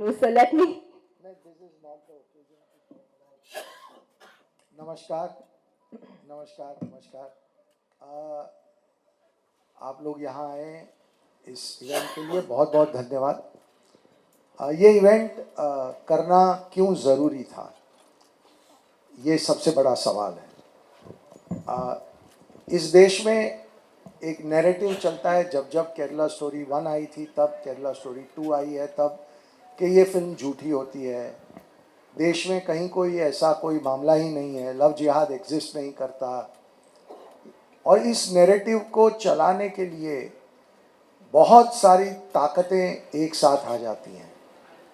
No, so let me. नमस्कार नमस्कार नमस्कार। आप लोग यहाँ आए इस इवेंट के लिए बहुत बहुत धन्यवाद। ये इवेंट करना क्यों ज़रूरी था, ये सबसे बड़ा सवाल है। इस देश में एक नैरेटिव चलता है, जब जब केरला स्टोरी 1 आई थी तब केरला स्टोरी 2 आई है तब, कि ये फिल्म झूठी होती है, देश में कहीं कोई ऐसा कोई मामला ही नहीं है, लव जिहाद एग्जिस्ट नहीं करता। और इस नैरेटिव को चलाने के लिए बहुत सारी ताकतें एक साथ आ जाती हैं,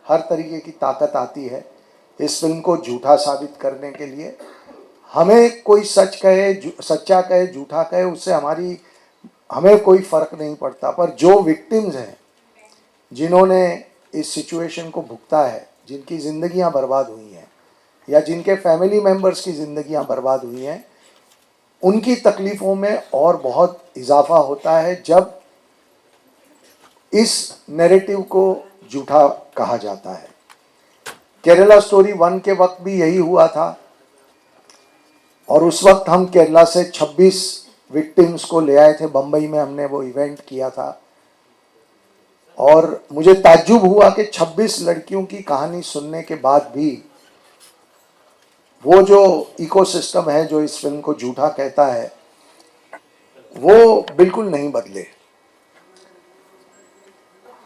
हर तरीके की ताकत आती है इस फिल्म को झूठा साबित करने के लिए। हमें कोई सच कहे, सच्चा कहे, झूठा कहे, उससे हमें कोई फ़र्क नहीं पड़ता। पर जो विक्टिम्स हैं, जिन्होंने इस सिचुएशन को भुगता है, जिनकी ज़िंदगियां बर्बाद हुई हैं या जिनके फैमिली मेम्बर्स की ज़िंदगियां बर्बाद हुई हैं, उनकी तकलीफ़ों में और बहुत इजाफा होता है जब इस नैरेटिव को झूठा कहा जाता है। केरला स्टोरी 1 के वक्त भी यही हुआ था, और उस वक्त हम केरला से 26 विक्टिम्स को ले आए थे। बम्बई में हमने वो इवेंट किया था, और मुझे ताज्जुब हुआ कि 26 लड़कियों की कहानी सुनने के बाद भी वो जो इकोसिस्टम है जो इस फिल्म को झूठा कहता है, वो बिल्कुल नहीं बदले।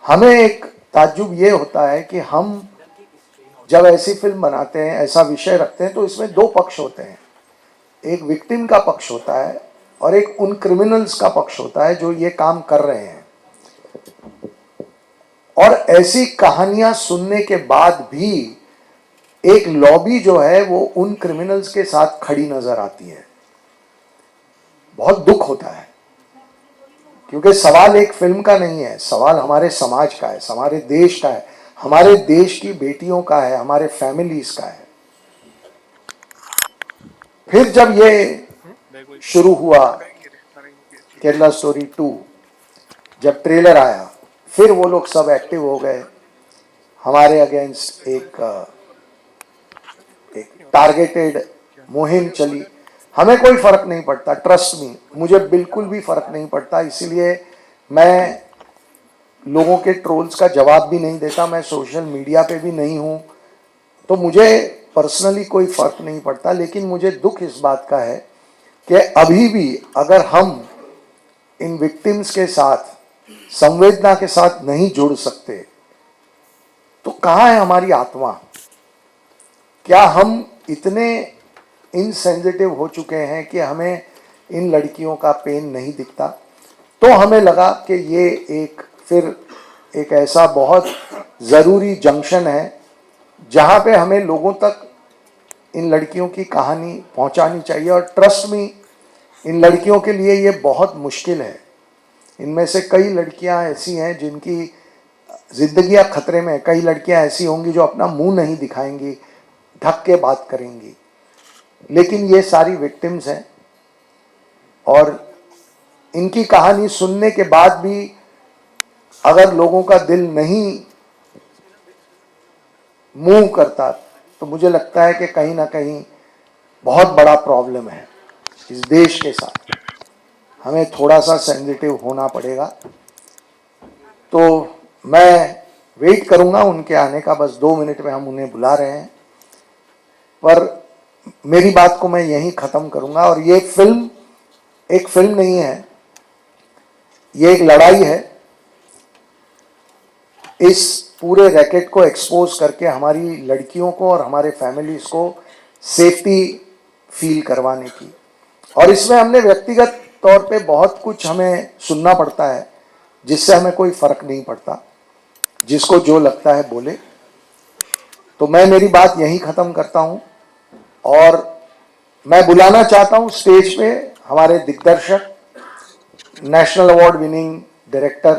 हमें एक ताज्जुब ये होता है कि हम जब ऐसी फिल्म बनाते हैं, ऐसा विषय रखते हैं, तो इसमें दो पक्ष होते हैं। एक विक्टिम का पक्ष होता है और एक उन क्रिमिनल्स का पक्ष होता है जो ये काम कर रहे हैं। और ऐसी कहानियां सुनने के बाद भी एक लॉबी जो है वो उन क्रिमिनल्स के साथ खड़ी नजर आती है। बहुत दुख होता है, क्योंकि सवाल एक फिल्म का नहीं है, सवाल हमारे समाज का है, हमारे देश का है, हमारे देश की बेटियों का है, हमारे फैमिलीज का है। फिर जब ये शुरू हुआ केरला स्टोरी 2, जब ट्रेलर आया, फिर वो लोग सब एक्टिव हो गए, हमारे अगेंस्ट एक टारगेटेड मुहिम चली। हमें कोई फर्क नहीं पड़ता, ट्रस्ट मी, मुझे बिल्कुल भी फर्क नहीं पड़ता। इसीलिए मैं लोगों के ट्रोल्स का जवाब भी नहीं देता, मैं सोशल मीडिया पे भी नहीं हूँ, तो मुझे पर्सनली कोई फर्क नहीं पड़ता। लेकिन मुझे दुख इस बात का है कि अभी भी अगर हम इन विक्टिम्स के साथ संवेदना के साथ नहीं जुड़ सकते, तो कहाँ है हमारी आत्मा? क्या हम इतने इनसेंसिटिव हो चुके हैं कि हमें इन लड़कियों का पेन नहीं दिखता? तो हमें लगा कि ये एक ऐसा बहुत ज़रूरी जंक्शन है जहाँ पे हमें लोगों तक इन लड़कियों की कहानी पहुँचानी चाहिए। और ट्रस्ट मी, इन लड़कियों के लिए ये बहुत मुश्किल है। इनमें से कई लड़कियां ऐसी हैं जिनकी जिंदगियां खतरे में। कई लड़कियां ऐसी होंगी जो अपना मुंह नहीं दिखाएंगी, ढक के बात करेंगी। लेकिन ये सारी विक्टिम्स हैं, और इनकी कहानी सुनने के बाद भी अगर लोगों का दिल नहीं मूव करता, तो मुझे लगता है कि कहीं ना कहीं बहुत बड़ा प्रॉब्लम है इस देश के साथ। हमें थोड़ा सा सेंसिटिव होना पड़ेगा। तो मैं वेट करूंगा उनके आने का, बस 2 मिनट में हम उन्हें बुला रहे हैं। पर मेरी बात को मैं यहीं ख़त्म करूंगा। और ये फिल्म एक फिल्म नहीं है, ये एक लड़ाई है। इस पूरे रैकेट को एक्सपोज करके हमारी लड़कियों को और हमारे फैमिलीज को सेफ्टी फील करवाने की। और इसमें हमने व्यक्तिगत तौर पे बहुत कुछ हमें सुनना पड़ता है, जिससे हमें कोई फ़र्क नहीं पड़ता, जिसको जो लगता है बोले। तो मैं मेरी बात यहीं ख़त्म करता हूँ, और मैं बुलाना चाहता हूँ स्टेज पे हमारे दिग्दर्शक, national award winning director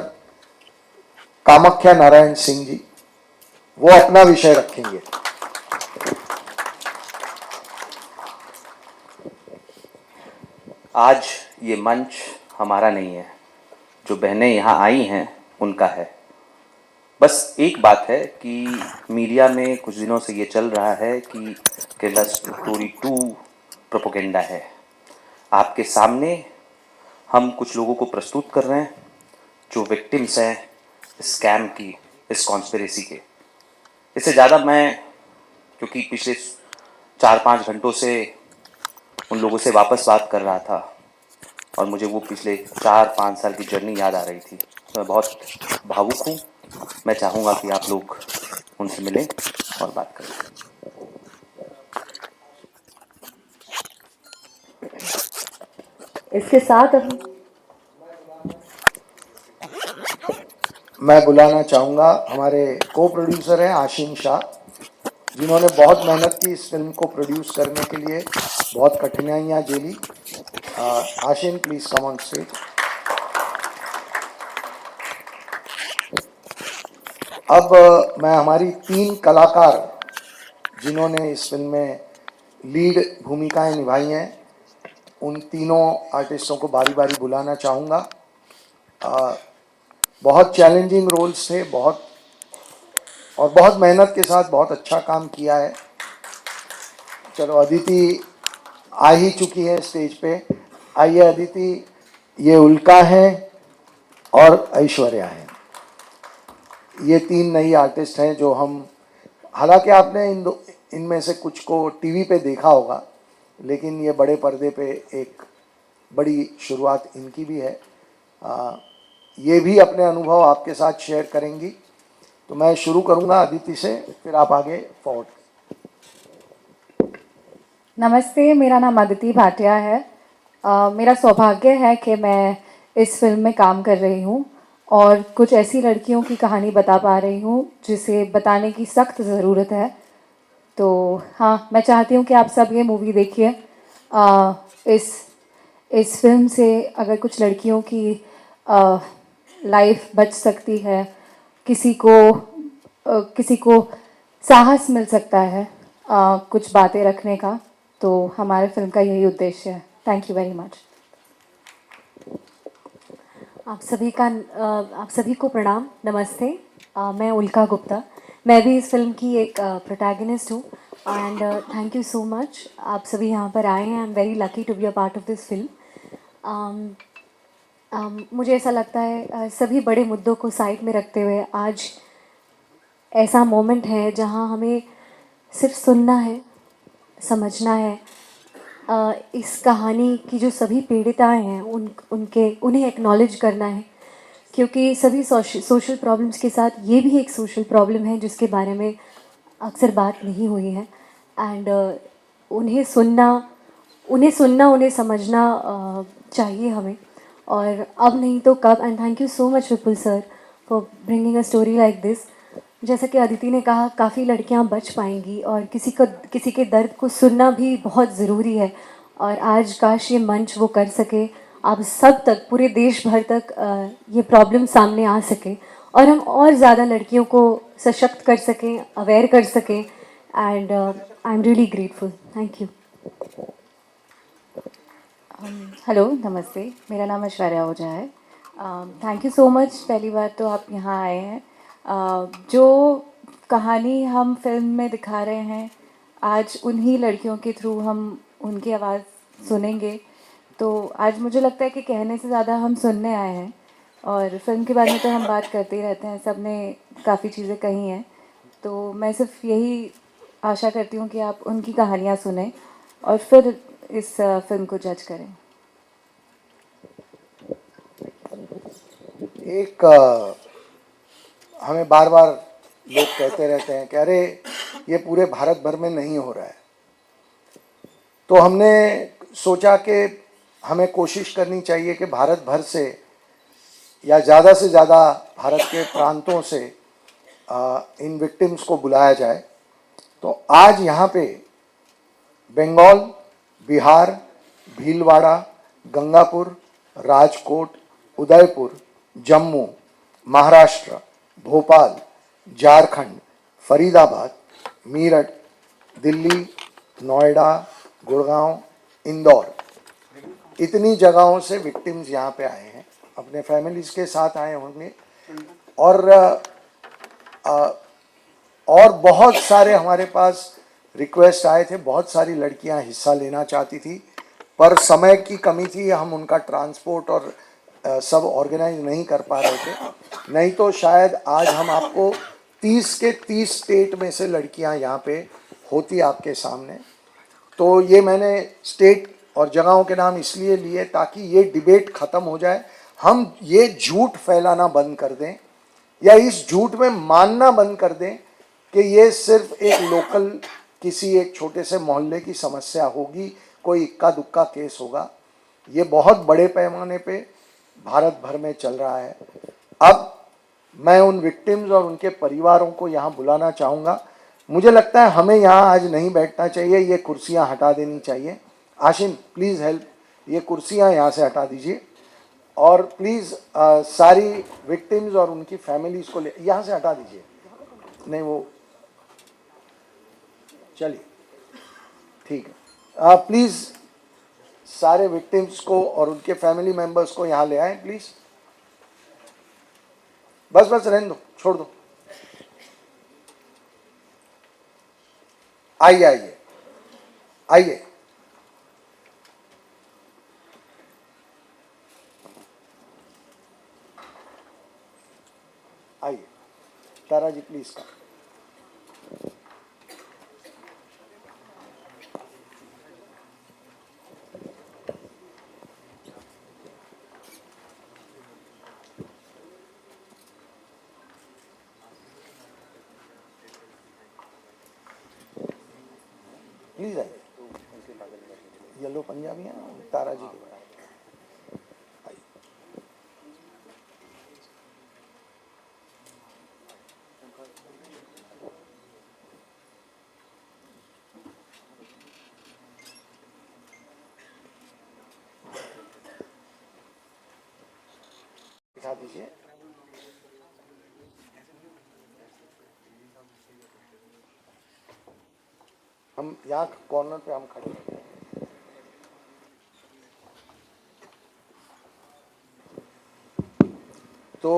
Kamakhya Narayan Singh ji. वो अपना विषय रखेंगे। आज ये मंच हमारा नहीं है, जो बहनें यहाँ आई हैं उनका है। बस एक बात है कि मीडिया में कुछ दिनों से ये चल रहा है कि केरला स्टोरी 2 प्रोपोगेंडा है। आपके सामने हम कुछ लोगों को प्रस्तुत कर रहे हैं जो विक्टिम्स हैं स्कैम की, इस कॉन्स्पिरेसी के। इससे ज़्यादा मैं, क्योंकि पिछले 4-5 घंटों से उन लोगों से वापस बात कर रहा था और मुझे वो पिछले 4-5 साल की जर्नी याद आ रही थी, तो मैं बहुत भावुक हूँ। मैं चाहूँगा कि आप लोग उनसे मिलें और बात करें। इसके साथ अब मैं बुलाना चाहूँगा हमारे को प्रोड्यूसर हैं आशीन शाह, जिन्होंने बहुत मेहनत की इस फिल्म को प्रोड्यूस करने के लिए, बहुत कठिनाइयाँ झेली। आशीन, प्लीज कम ऑन स्टेज। अब मैं हमारी 3 कलाकार जिन्होंने इस फिल्म में लीड भूमिकाएं निभाई हैं, उन तीनों आर्टिस्टों को बारी बारी बुलाना चाहूँगा। बहुत चैलेंजिंग रोल्स थे, बहुत मेहनत के साथ बहुत अच्छा काम किया है। चलो, अदिति आ ही चुकी है स्टेज पे। आइए अदिति, ये उल्का है और ऐश्वर्या है। ये 3 नई आर्टिस्ट हैं जो हम, हालांकि आपने इनमें से कुछ को टीवी पे देखा होगा, लेकिन ये बड़े पर्दे पे एक बड़ी शुरुआत इनकी भी है। ये भी अपने अनुभव आपके साथ शेयर करेंगी। तो मैं शुरू करूंगा अदिति से, फिर आप आगे फॉरवर्ड। नमस्ते, मेरा नाम अदिति भाटिया है। मेरा सौभाग्य है कि मैं इस फिल्म में काम कर रही हूँ और कुछ ऐसी लड़कियों की कहानी बता पा रही हूँ जिसे बताने की सख्त ज़रूरत है। तो हाँ, मैं चाहती हूँ कि आप सब ये मूवी देखिए। इस फिल्म से अगर कुछ लड़कियों की लाइफ बच सकती है, किसी को साहस मिल सकता है कुछ बातें रखने का, तो हमारे फिल्म का यही उद्देश्य है। Thank you very much. आप सभी को प्रणाम, नमस्ते। मैं उल्का गुप्ता, मैं भी इस फिल्म की एक प्रोटैगनिस्ट हूँ and thank you so much. आप सभी यहाँ पर आए हैं। I am very lucky to be a part of this film. मुझे ऐसा लगता है सभी बड़े मुद्दों को साइड में रखते हुए आज ऐसा मोमेंट है जहाँ हमें सिर्फ सुनना है, समझना है। इस कहानी की जो सभी पीड़िताएं हैं उन्हें एक्नॉलेज करना है, क्योंकि सभी सोशल प्रॉब्लम्स के साथ ये भी एक सोशल प्रॉब्लम है जिसके बारे में अक्सर बात नहीं हुई है। एंड उन्हें समझना चाहिए हमें, और अब नहीं तो कब। And thank you so much Vipul sir for bringing a story like this. जैसा कि अदिति ने कहा, काफ़ी लड़कियां बच पाएंगी और किसी के दर्द को सुनना भी बहुत ज़रूरी है। और आज काश ये मंच वो कर सके, आप सब तक, पूरे देश भर तक ये प्रॉब्लम सामने आ सके और हम और ज़्यादा लड़कियों को सशक्त कर सकें, अवेयर कर सकें। And I am really grateful. Thank you. Hello, नमस्ते, मेरा नाम ऐश्वर्या ओझा है। थैंक यू सो मच, पहली बार तो आप यहाँ आए हैं। जो कहानी हम फिल्म में दिखा रहे हैं, आज उन्हीं लड़कियों के थ्रू हम उनकी आवाज़ सुनेंगे। तो आज मुझे लगता है कि कहने से ज़्यादा हम सुनने आए हैं, और फिल्म के बारे में तो हम बात करते ही रहते हैं, सब ने काफ़ी चीज़ें कही हैं। तो मैं सिर्फ यही आशा करती हूँ कि आप उनकी कहानियाँ सुनें और फिर इस फिल्म को जज करें। एक हमें बार बार लोग कहते रहते हैं कि अरे ये पूरे भारत भर में नहीं हो रहा है, तो हमने सोचा कि हमें कोशिश करनी चाहिए कि भारत भर से या ज़्यादा से ज़्यादा भारत के प्रांतों से इन विक्टिम्स को बुलाया जाए। तो आज यहाँ पे बंगाल, बिहार, भीलवाड़ा, गंगापुर, राजकोट, उदयपुर, जम्मू, महाराष्ट्र, भोपाल, झारखंड, फरीदाबाद, मीरठ, दिल्ली, नोएडा, गुड़गांव, इंदौर, इतनी जगहों से विक्टिम्स यहाँ पे आए हैं, अपने फैमिलीज के साथ आए होंगे। और और बहुत सारे हमारे पास रिक्वेस्ट आए थे, बहुत सारी लड़कियां हिस्सा लेना चाहती थी, पर समय की कमी थी, हम उनका ट्रांसपोर्ट और सब ऑर्गेनाइज नहीं कर पा रहे थे। नहीं तो शायद आज हम आपको 30 के 30 स्टेट में से लड़कियां यहाँ पे होती आपके सामने। तो ये मैंने स्टेट और जगहों के नाम इसलिए लिए ताकि ये डिबेट ख़त्म हो जाए, हम ये झूठ फैलाना बंद कर दें या इस झूठ में मानना बंद कर दें कि ये सिर्फ एक लोकल किसी एक छोटे से मोहल्ले की समस्या होगी, कोई इक्का दुक्का केस होगा। ये बहुत बड़े पैमाने पे भारत भर में चल रहा है। अब मैं उन विक्टिम्स और उनके परिवारों को यहाँ बुलाना चाहूँगा। मुझे लगता है हमें यहाँ आज नहीं बैठना चाहिए, ये कुर्सियाँ हटा देनी चाहिए। आशिन प्लीज़ हेल्प, ये कुर्सियाँ यहाँ से हटा दीजिए और प्लीज़ सारी विक्टिम्स और उनकी फैमिलीज को यहाँ से हटा दीजिए। नहीं वो चलिए ठीक है। प्लीज़ सारे विक्टिम्स को और उनके फैमिली मेंबर्स को यहाँ ले आए प्लीज़। बस बस रहने दो, छोड़ दो। आइए आइए आइए। आइए तारा जी प्लीज का। प्लीज आइए। येलो पंजाबी है तारा जी के। बिठा दीजिए। हम यहाँ कॉर्नर पे हम खड़े हैं। तो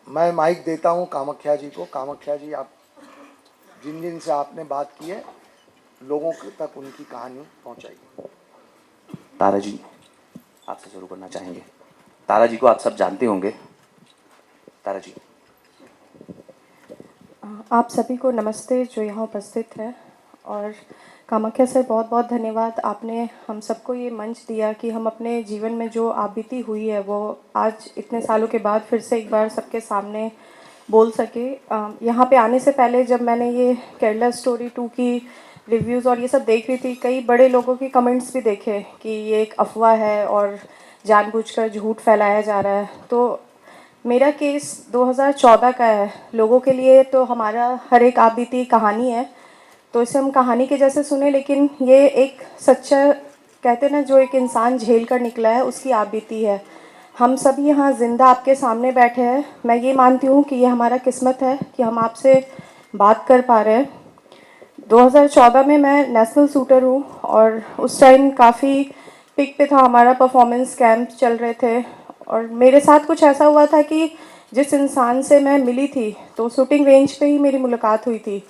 मैं माइक देता हूँ कामाख्या जी को। कामाख्या जी, आप जिन जिन से आपने बात की है लोगों तक उनकी कहानी पहुँचाइए। तारा जी आपसे शुरू करना चाहेंगे। तारा जी को आप सब जानते होंगे। तारा जी। आप सभी को नमस्ते जो यहाँ उपस्थित है, और कामाख्या सर बहुत बहुत धन्यवाद। आपने हम सबको ये मंच दिया कि हम अपने जीवन में जो आप बीती हुई है वो आज इतने सालों के बाद फिर से एक बार सबके सामने बोल सके। यहाँ पे आने से पहले जब मैंने ये केरला स्टोरी 2 की रिव्यूज़ और ये सब देख रही थी, कई बड़े लोगों की कमेंट्स भी देखे कि ये एक अफवाह है और जानबूझकर झूठ फैलाया जा रहा है। तो मेरा केस 2014 का है। लोगों के लिए तो हमारा हर एक आप बीती कहानी है, तो इसे हम कहानी के जैसे सुने, लेकिन ये एक सच्चा, कहते ना, जो एक इंसान झेल कर निकला है उसकी आप बीती है। हम सभी यहाँ ज़िंदा आपके सामने बैठे हैं। मैं ये मानती हूँ कि ये हमारा किस्मत है कि हम आपसे बात कर पा रहे हैं। 2014 में मैं नेशनल शूटर हूँ और उस टाइम काफ़ी पिक पे था हमारा, परफॉर्मेंस कैंप चल रहे थे और मेरे साथ कुछ ऐसा हुआ था कि जिस इंसान से मैं मिली थी तो शूटिंग रेंज पे ही मेरी मुलाकात हुई थी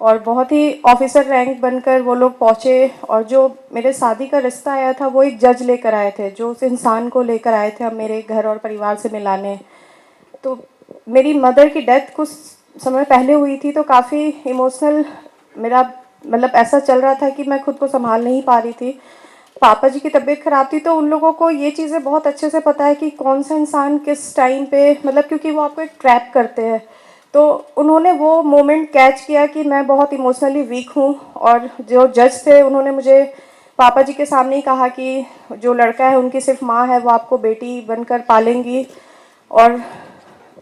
और बहुत ही ऑफिसर रैंक बनकर वो लोग पहुँचे, और जो मेरे शादी का रिश्ता आया था वो एक जज लेकर आए थे, जो उस इंसान को लेकर आए थे हम मेरे घर और परिवार से मिलाने। तो मेरी मदर की डेथ कुछ समय पहले हुई थी, तो काफ़ी इमोशनल मेरा मतलब ऐसा चल रहा था कि मैं खुद को संभाल नहीं पा रही थी। पापा जी की तबीयत ख़राब थी, तो उन लोगों को ये चीज़ें बहुत अच्छे से पता है कि कौन सा इंसान किस टाइम पे, मतलब क्योंकि वो आपको एक ट्रैप करते हैं। तो उन्होंने वो मोमेंट कैच किया कि मैं बहुत इमोशनली वीक हूँ, और जो जज थे उन्होंने मुझे पापा जी के सामने ही कहा कि जो लड़का है उनकी सिर्फ माँ है, वो आपको बेटी बनकर पालेंगी। और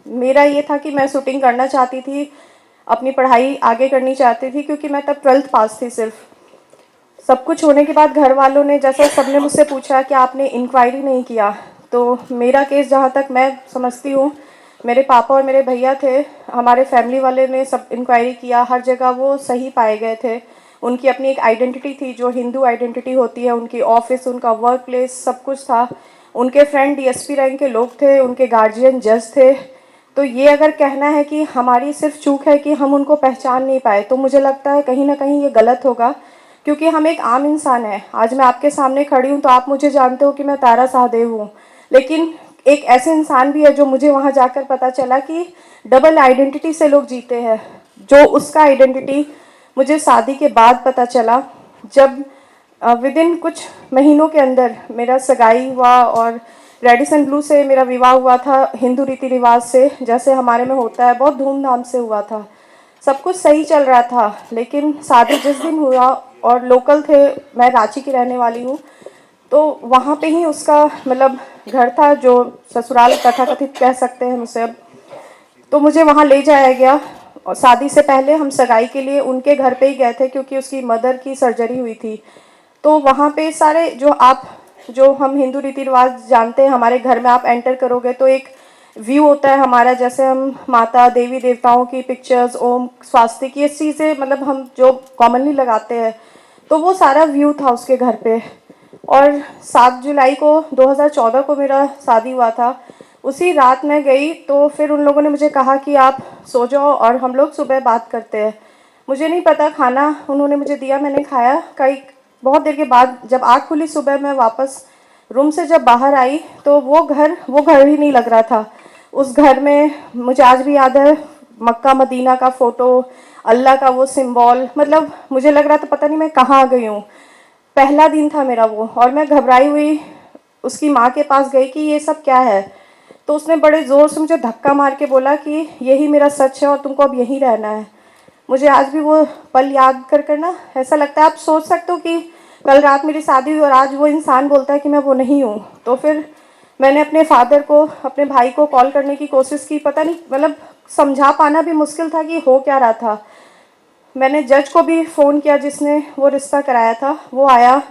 मेरा ये था कि मैं शूटिंग करना चाहती थी, अपनी पढ़ाई आगे करनी चाहती थी, क्योंकि मैं तब 12th पास थी सिर्फ। सब कुछ होने के बाद घर वालों ने, जैसा सबने मुझसे पूछा कि आपने इंक्वायरी नहीं किया, तो मेरा केस जहाँ तक मैं समझती हूँ, मेरे पापा और मेरे भैया थे, हमारे फैमिली वाले ने सब इंक्वायरी किया, हर जगह वो सही पाए गए थे। उनकी अपनी एक आइडेंटिटी थी जो हिंदू आइडेंटिटी होती है, उनकी ऑफिस, उनका वर्क प्लेस, सब कुछ था। उनके फ्रेंड डीएसपी रैंक के लोग थे, उनके गार्जियन जज थे। तो ये अगर कहना है कि हमारी सिर्फ चूक है कि हम उनको पहचान नहीं पाए, तो मुझे लगता है कहीं ना कहीं ये गलत होगा, क्योंकि हम एक आम इंसान हैं। आज मैं आपके सामने खड़ी हूँ तो आप मुझे जानते हो कि मैं तारा शाहदेव हूँ, लेकिन एक ऐसे इंसान भी है जो मुझे वहाँ जाकर पता चला कि डबल आइडेंटिटी से लोग जीते हैं। जो उसका आइडेंटिटी मुझे शादी के बाद पता चला, जब विद इन कुछ महीनों के अंदर मेरा सगाई हुआ और रेडिसन ब्लू से मेरा विवाह हुआ था, हिंदू रीति रिवाज से जैसे हमारे में होता है, बहुत धूमधाम से हुआ था, सब कुछ सही चल रहा था। लेकिन शादी जिस दिन हुआ, और लोकल थे, मैं रांची की रहने वाली हूँ, तो वहाँ पे ही उसका मतलब घर था, जो ससुराल तथाकथित कह सकते हैं हम उसे अब। तो मुझे वहाँ ले जाया गया, और शादी से पहले हम सगाई के लिए उनके घर पे ही गए थे, क्योंकि उसकी मदर की सर्जरी हुई थी। तो वहाँ पे सारे जो हम हिंदू रीति रिवाज जानते हैं, हमारे घर में आप एंटर करोगे तो एक व्यू होता है हमारा, जैसे हम माता देवी देवताओं की पिक्चर्स, ओम स्वास्तिक, ये चीज़ें मतलब हम जो कॉमनली लगाते हैं, तो वो सारा व्यू था उसके घर पे। और 7 जुलाई को 2014 को मेरा शादी हुआ था। उसी रात मैं गई तो फिर उन लोगों ने मुझे कहा कि आप सो जाओ और हम लोग सुबह बात करते हैं। मुझे नहीं पता, खाना उन्होंने मुझे दिया, मैंने खाया। कई बहुत देर के बाद जब आँख खुली सुबह, मैं वापस रूम से जब बाहर आई तो वो घर ही नहीं लग रहा था। उस घर में मुझे आज भी याद है मक्का मदीना का फ़ोटो, अल्लाह का वो सिंबल, मतलब मुझे लग रहा था पता नहीं मैं कहाँ आ गई हूँ। पहला दिन था मेरा वो, और मैं घबराई हुई उसकी माँ के पास गई कि ये सब क्या है। तो उसने बड़े ज़ोर से मुझे धक्का मार के बोला कि यही मेरा सच है और तुमको अब यहीं रहना है। मुझे आज भी वो पल याद कर ना ऐसा लगता है, आप सोच सकते हो कि कल रात मेरी शादी हुई और आज वो इंसान बोलता है कि मैं वो नहीं हूँ। तो फिर मैंने अपने फादर को, अपने भाई को कॉल करने की कोशिश की, पता नहीं मतलब समझा पाना भी मुश्किल था कि हो क्या रहा था। मैंने जज को भी फ़ोन किया जिसने वो रिश्ता कराया था, वो आया।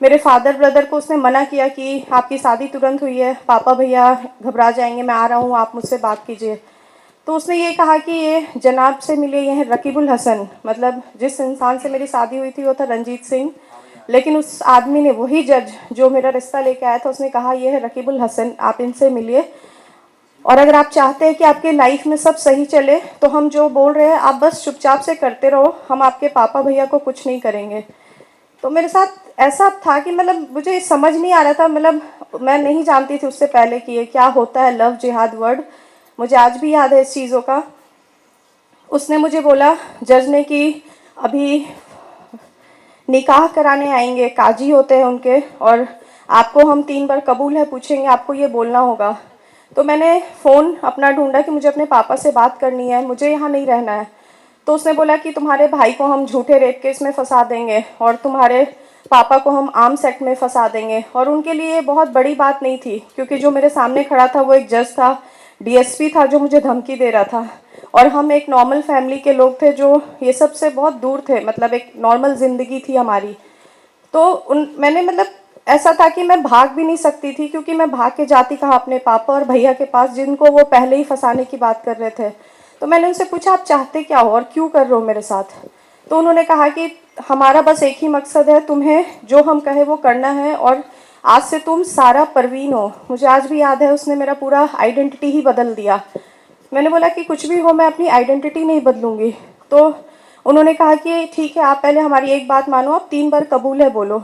मेरे फादर ब्रदर को उसने मना किया कि आपकी शादी तुरंत हुई है, पापा भैया घबरा जाएंगे, मैं आ रहा हूँ, आप मुझसे बात कीजिए। तो उसने ये कहा कि ये जनाब से मिले, ये हैं रकीबुल हसन, मतलब जिस इंसान से मेरी शादी हुई थी वो था रंजीत सिंह, लेकिन उस आदमी ने, वही जज जो मेरा रिश्ता लेके आया था, उसने कहा ये है रकीबुल हसन, आप इनसे मिलिए, और अगर आप चाहते हैं कि आपके लाइफ में सब सही चले तो हम जो बोल रहे हैं आप बस चुपचाप से करते रहो, हम आपके पापा भैया को कुछ नहीं करेंगे। तो मेरे साथ ऐसा था कि मतलब मुझे समझ नहीं आ रहा था, मतलब मैं नहीं जानती थी उससे पहले कि ये क्या होता है लव जिहाद वर्ड, मुझे आज भी याद है इस चीज़ों का। उसने मुझे बोला, जज ने, कि अभी निकाह कराने आएंगे, काजी होते हैं उनके, और आपको हम 3 बार कबूल है पूछेंगे, आपको ये बोलना होगा। तो मैंने फ़ोन अपना ढूंढा कि मुझे अपने पापा से बात करनी है, मुझे यहाँ नहीं रहना है। तो उसने बोला कि तुम्हारे भाई को हम झूठे रेप केस में फंसा देंगे और तुम्हारे पापा को हम आर्म्स एक्ट में फंसा देंगे। और उनके लिए ये बहुत बड़ी बात नहीं थी, क्योंकि जो मेरे सामने खड़ा था वो एक जज था, डीएसपी था जो मुझे धमकी दे रहा था, और हम एक नॉर्मल फैमिली के लोग थे जो ये सब से बहुत दूर थे, मतलब एक नॉर्मल ज़िंदगी थी हमारी। तो मैंने मतलब ऐसा था कि मैं भाग भी नहीं सकती थी, क्योंकि मैं भाग के जाती कहाँ अपने पापा और भैया के पास, जिनको वो पहले ही फंसाने की बात कर रहे थे। तो मैंने उनसे पूछा आप चाहते क्या हो और क्यों कर रहे हो मेरे साथ। तो उन्होंने कहा कि हमारा बस एक ही मकसद है, तुम्हें जो हम कहे वो करना है, और आज से तुम सारा परवीन हो। मुझे आज भी याद है उसने मेरा पूरा आइडेंटिटी ही बदल दिया। मैंने बोला कि कुछ भी हो मैं अपनी आइडेंटिटी नहीं बदलूंगी। तो उन्होंने कहा कि ठीक है, आप पहले हमारी एक बात मानो, आप 3 बार कबूल है बोलो।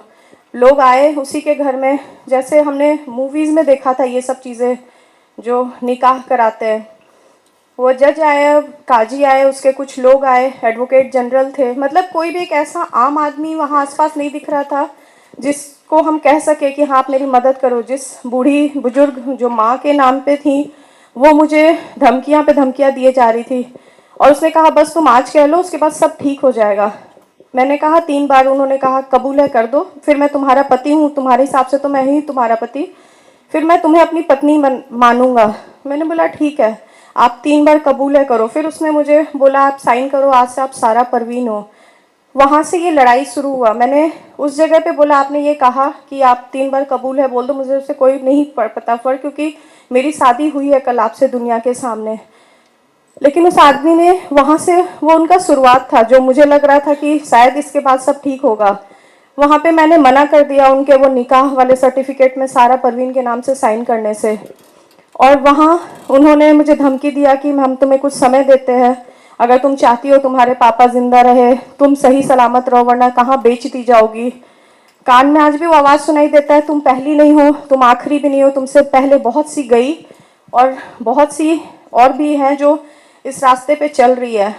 लोग आए उसी के घर में, जैसे हमने मूवीज़ में देखा था ये सब चीज़ें जो निकाह कराते हैं। वो जज आया, काजी आए, उसके कुछ लोग आए, एडवोकेट जनरल थे, मतलब कोई भी एक ऐसा आम आदमी वहाँ आसपास नहीं दिख रहा था जिसको हम कह सके कि हाँ आप मेरी मदद करो। जिस बूढ़ी बुजुर्ग जो माँ के नाम पे थी, वो मुझे धमकियाँ पे धमकियाँ दिए जा रही थी, और उसने कहा बस तुम आज कह लो, उसके बाद सब ठीक हो जाएगा। मैंने कहा 3 बार, उन्होंने कहा कबूल है कर दो, फिर मैं तुम्हारा पति हूँ, तुम्हारे हिसाब से तो मैं ही तुम्हारा पति, फिर मैं तुम्हें अपनी पत्नी मानूंगा। मैंने बोला ठीक है, आप 3 बार कबूल है करो। फिर उसने मुझे बोला आप साइन करो, आज से आप सारा परवीन हो। वहाँ से ये लड़ाई शुरू हुआ। मैंने उस जगह पे बोला आपने ये कहा कि आप 3 बार कबूल है बोल दो, मुझे उससे कोई नहीं पता फर्क, क्योंकि मेरी शादी हुई है कल आपसे दुनिया के सामने। लेकिन उस आदमी ने वहाँ से, वो उनका शुरुआत था जो मुझे लग रहा था कि शायद इसके बाद सब ठीक होगा, वहाँ पे मैंने मना कर दिया उनके वो निकाह वाले सर्टिफिकेट में सारा परवीन के नाम से साइन करने से। और वहाँ उन्होंने मुझे धमकी दिया कि हम तुम्हें कुछ समय देते हैं, अगर तुम चाहती हो तुम्हारे पापा जिंदा रहे, तुम सही सलामत रहो, वरना कहाँ बेच दी जाओगी। कान में आज भी वो आवाज़ सुनाई देता है, तुम पहली नहीं हो, तुम आखिरी भी नहीं हो, तुमसे पहले बहुत सी गई और बहुत सी और भी हैं जो इस रास्ते पे चल रही है।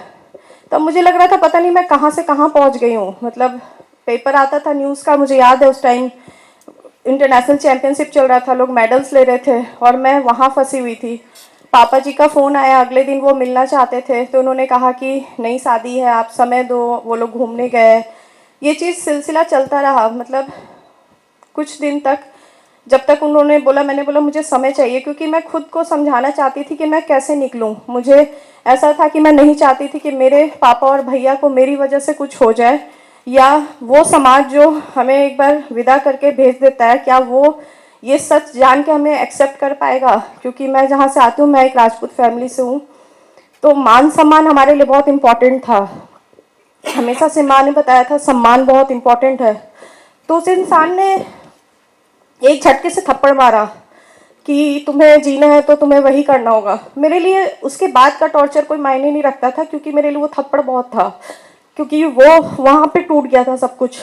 तब मुझे लग रहा था पता नहीं मैं कहाँ से कहाँ पहुँच गई हूँ। मतलब पेपर आता था न्यूज़ का, मुझे याद है उस टाइम इंटरनेशनल चैम्पियनशिप चल रहा था, लोग मेडल्स ले रहे थे और मैं वहाँ फंसी हुई थी। पापा जी का फ़ोन आया अगले दिन, वो मिलना चाहते थे, तो उन्होंने कहा कि नई शादी है, आप समय दो, वो लोग घूमने गए। ये चीज़ सिलसिला चलता रहा, मतलब कुछ दिन तक, जब तक उन्होंने बोला, मैंने बोला मुझे समय चाहिए, क्योंकि मैं खुद को समझाना चाहती थी कि मैं कैसे निकलूं। मुझे ऐसा था कि मैं नहीं चाहती थी कि मेरे पापा और भैया को मेरी वजह से कुछ हो जाए, या वो समाज जो हमें एक बार विदा करके भेज देता है, क्या वो ये सच जान के हमें एक्सेप्ट कर पाएगा। क्योंकि मैं जहाँ से आती हूँ, मैं एक राजपूत फैमिली से हूँ, तो मान सम्मान हमारे लिए बहुत इम्पोर्टेंट था। हमेशा से माँ ने बताया था सम्मान बहुत इम्पोर्टेंट है। तो उस इंसान ने एक झटके से थप्पड़ मारा कि तुम्हें जीना है तो तुम्हें वही करना होगा। मेरे लिए उसके बाद का टॉर्चर कोई मायने नहीं रखता था, क्योंकि मेरे लिए वो थप्पड़ बहुत था, क्योंकि वो वहाँ पे टूट गया था सब कुछ।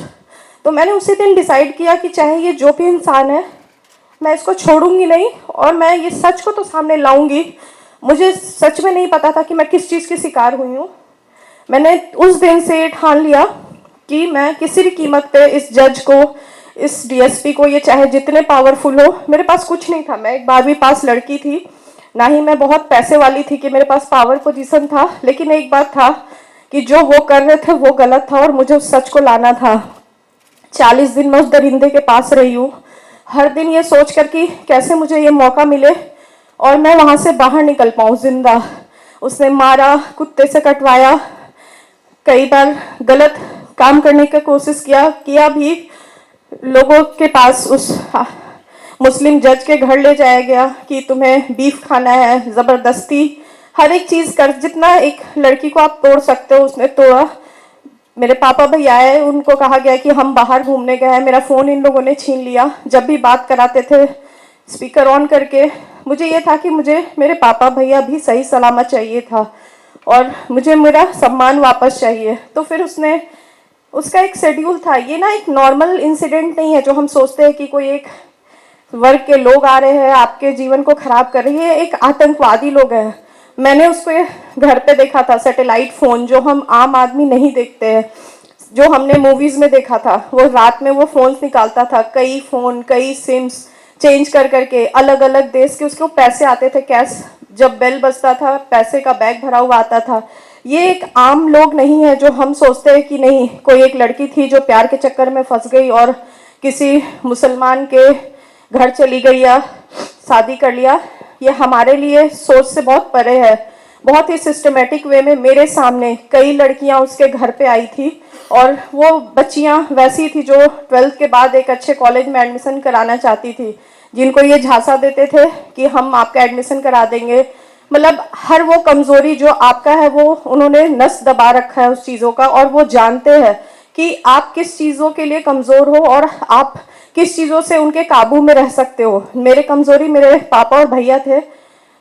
तो मैंने उसी दिन डिसाइड किया कि चाहे ये जो भी इंसान है, मैं इसको छोड़ूंगी नहीं और मैं ये सच को तो सामने लाऊंगी। मुझे सच में नहीं पता था कि मैं किस चीज़ की शिकार हुई हूँ। मैंने उस दिन से ठान लिया कि मैं किसी भी कीमत पे इस जज को, इस डीएसपी को, ये चाहे जितने पावरफुल हो, मेरे पास कुछ नहीं था, मैं एक 12वीं पास लड़की थी, ना ही मैं बहुत पैसे वाली थी कि मेरे पास पावर पोजीशन था, लेकिन एक बात था कि जो वो कर रहे थे वो गलत था और मुझे उस सच को लाना था। 40 दिन मैं उस दरिंदे के पास रही हूँ, हर दिन ये सोच कर कि कैसे मुझे ये मौका मिले और मैं वहाँ से बाहर निकल पाऊँ जिंदा। उसने मारा, कुत्ते से कटवाया, कई बार गलत काम करने की कोशिश किया भी। लोगों के पास उस मुस्लिम जज के घर ले जाया गया कि तुम्हें बीफ खाना है, ज़बरदस्ती हर एक चीज़ कर, जितना एक लड़की को आप तोड़ सकते हो उसने तोड़ा। मेरे पापा भैया आए, उनको कहा गया कि हम बाहर घूमने गए हैं, मेरा फ़ोन इन लोगों ने छीन लिया। जब भी बात कराते थे स्पीकर ऑन करके, मुझे ये था कि मुझे मेरे पापा भैया भी सही सलामत चाहिए था और मुझे मेरा सम्मान वापस चाहिए। तो फिर उसका एक शेड्यूल था। ये ना एक नॉर्मल इंसिडेंट नहीं है जो हम सोचते हैं कि कोई एक वर्ग के लोग आ रहे हैं आपके जीवन को खराब कर रहे हैं। एक आतंकवादी लोग हैं। मैंने उसको घर पे देखा था, सैटेलाइट फ़ोन जो हम आम आदमी नहीं देखते हैं, जो हमने मूवीज़ में देखा था। वो रात में वो फ़ोन्स निकालता था, कई फ़ोन, कई सिम्स चेंज कर करके, अलग अलग देश के उसको पैसे आते थे कैश। जब बेल बजता था पैसे का बैग भरा हुआ आता था। ये एक आम लोग नहीं है जो हम सोचते हैं कि नहीं, कोई एक लड़की थी जो प्यार के चक्कर में फंस गई और किसी मुसलमान के घर चली गई या शादी कर लिया। ये हमारे लिए सोच से बहुत परे है। बहुत ही सिस्टमेटिक वे में मेरे सामने कई लड़कियां उसके घर पे आई थी और वो बच्चियां वैसी थी जो 12th के बाद एक अच्छे कॉलेज में एडमिशन कराना चाहती थी, जिनको ये झांसा देते थे कि हम आपका एडमिशन करा देंगे। मतलब हर वो कमज़ोरी जो आपका है वो उन्होंने नस दबा रखा है उस चीज़ों का, और वो जानते हैं कि आप किस चीज़ों के लिए कमज़ोर हो और आप किस चीज़ों से उनके काबू में रह सकते हो। मेरे कमज़ोरी मेरे पापा और भैया थे।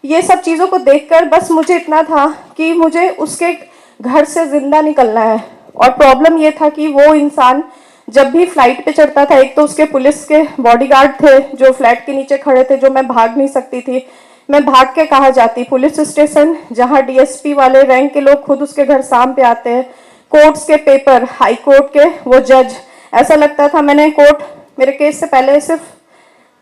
ये सब चीज़ों को देखकर बस मुझे इतना था कि मुझे उसके घर से ज़िंदा निकलना है। और प्रॉब्लम ये था कि वो इंसान जब भी फ्लाइट पे चढ़ता था, एक तो उसके पुलिस के बॉडीगार्ड थे जो फ्लैट के नीचे खड़े थे, जो मैं भाग नहीं सकती थी। मैं भाग के कहाँ जाती, पुलिस स्टेशन जहाँ डीएसपी वाले रैंक के लोग खुद उसके घर शाम पे आते हैं, कोर्ट्स के पेपर, हाई कोर्ट के वो जज, ऐसा लगता था मैंने कोर्ट मेरे केस से पहले सिर्फ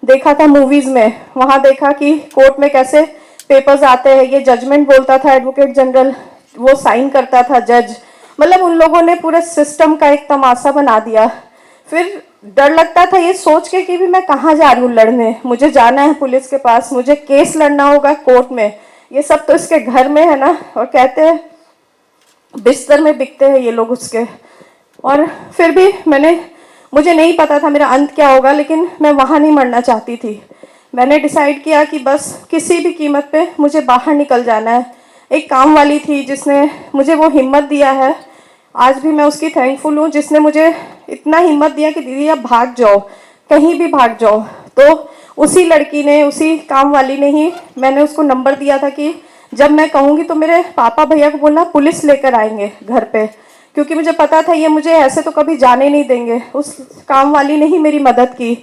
देखा था मूवीज़ में। वहाँ देखा कि कोर्ट में कैसे पेपर्स आते हैं, ये जजमेंट बोलता था एडवोकेट जनरल, वो साइन करता था जज। मतलब उन लोगों ने पूरे सिस्टम का एक तमाशा बना दिया। फिर डर लगता था ये सोच के कि भी मैं कहाँ जा रही हूँ लड़ने, मुझे जाना है पुलिस के पास, मुझे केस लड़ना होगा कोर्ट में। ये सब तो इसके घर में है ना, और कहते हैं बिस्तर में बिकते हैं ये लोग उसके। और फिर भी मुझे नहीं पता था मेरा अंत क्या होगा, लेकिन मैं वहाँ नहीं मरना चाहती थी। मैंने डिसाइड किया कि बस किसी भी कीमत पे मुझे बाहर निकल जाना है। एक काम वाली थी जिसने मुझे वो हिम्मत दिया है, आज भी मैं उसकी थैंकफुल हूँ, जिसने मुझे इतना हिम्मत दिया कि दीदी आप भाग जाओ, कहीं भी भाग जाओ। तो उसी लड़की ने, उसी काम वाली ने ही मैंने उसको नंबर दिया था कि जब मैं कहूँगी तो मेरे पापा भैया को बोलना पुलिस लेकर आएंगे घर पे, क्योंकि मुझे पता था ये मुझे ऐसे तो कभी जाने नहीं देंगे। उस काम वाली ने ही मेरी मदद की।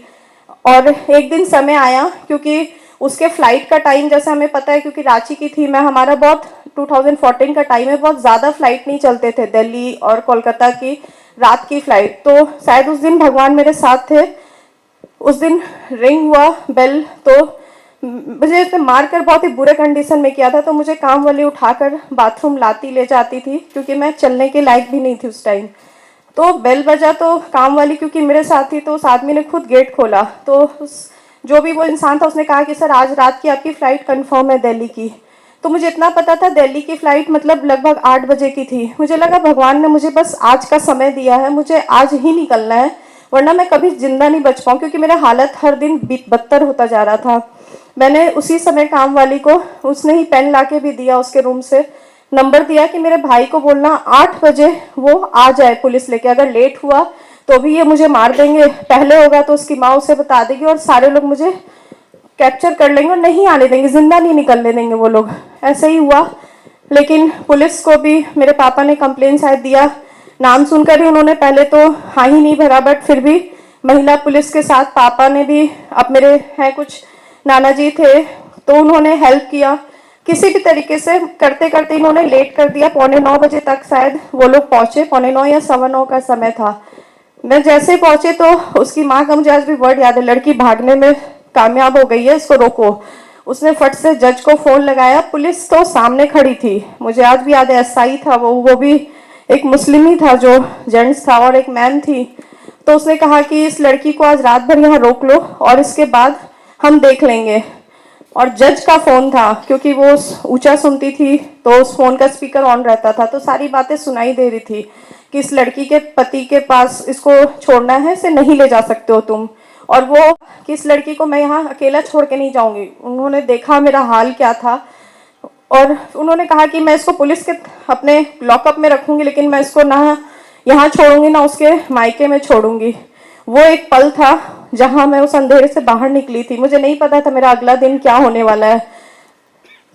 और एक दिन समय आया, क्योंकि उसके फ्लाइट का टाइम जैसे हमें पता है, क्योंकि रांची की थी मैं, हमारा बहुत 2014 का टाइम है, बहुत ज़्यादा फ्लाइट नहीं चलते थे दिल्ली और कोलकाता की रात की फ़्लाइट। तो शायद उस दिन भगवान मेरे साथ थे। उस दिन रिंग हुआ बेल, तो मुझे इसने मार कर बहुत ही बुरे कंडीशन में किया था। तो मुझे काम वाली उठाकर बाथरूम लाती ले जाती थी, क्योंकि मैं चलने के लायक भी नहीं थी उस टाइम। तो बेल बजा तो काम वाली क्योंकि मेरे साथ थी, तो उस आदमी ने खुद गेट खोला। तो उस जो भी वो इंसान था उसने कहा कि सर आज रात की आपकी फ़्लाइट कंफर्म है दिल्ली की। तो मुझे इतना पता था दिल्ली की फ़्लाइट मतलब लगभग 8 बजे की थी। मुझे लगा भगवान ने मुझे बस आज का समय दिया है, मुझे आज ही निकलना है, वरना मैं कभी जिंदा नहीं बच पाऊँ, क्योंकि मेरा हालत हर दिन बदतर होता जा रहा था। मैंने उसी समय काम वाली को, उसने ही पेन ला के भी दिया, उसके रूम से नंबर दिया कि मेरे भाई को बोलना 8 बजे वो आ जाए पुलिस लेके। अगर लेट हुआ तो भी ये मुझे मार देंगे, पहले होगा तो उसकी माँ उसे बता देगी और सारे लोग मुझे कैप्चर कर लेंगे और नहीं आने देंगे, जिंदा नहीं निकलने देंगे वो लोग। ऐसे ही हुआ। लेकिन पुलिस को भी मेरे पापा ने कंप्लेन शायद दिया, नाम सुनकर ही उन्होंने पहले तो हाँ ही नहीं भरा, बट फिर भी महिला पुलिस के साथ पापा ने भी, अब मेरे हैं कुछ नाना जी थे तो उन्होंने हेल्प किया। किसी भी तरीके से करते करते इन्होंने लेट कर दिया। 8:45 बजे तक शायद वो लोग पहुंचे, 8:45 या 9:15 का समय था। मैं जैसे पहुंचे तो उसकी माँ का मुझे आज भी वर्ड याद है, लड़की भागने में कामयाब हो गई है, इसको रोको। उसने फट से जज को फोन लगाया, पुलिस तो सामने खड़ी थी। मुझे आज भी याद है, एसआई था वो भी एक मुस्लिम ही था जो जेंट्स था, और एक मैम थी। तो उसने कहा कि इस लड़की को आज रात भर यहाँ रोक लो और इसके बाद हम देख लेंगे। और जज का फोन था, क्योंकि वो ऊंचा सुनती थी तो उस फोन का स्पीकर ऑन रहता था, तो सारी बातें सुनाई दे रही थी कि इस लड़की के पति के पास इसको छोड़ना है, इसे नहीं ले जा सकते हो तुम। और वो कि इस लड़की को मैं यहाँ अकेला छोड़ के नहीं जाऊंगी। उन्होंने देखा मेरा हाल क्या था और उन्होंने कहा कि मैं इसको पुलिस के अपने लॉकअप में रखूंगी, लेकिन मैं इसको ना यहाँ छोड़ूंगी ना उसके मायके में छोड़ूंगी। वो एक पल था जहां मैं उस अंधेरे से बाहर निकली थी। मुझे नहीं पता था मेरा अगला दिन क्या होने वाला है।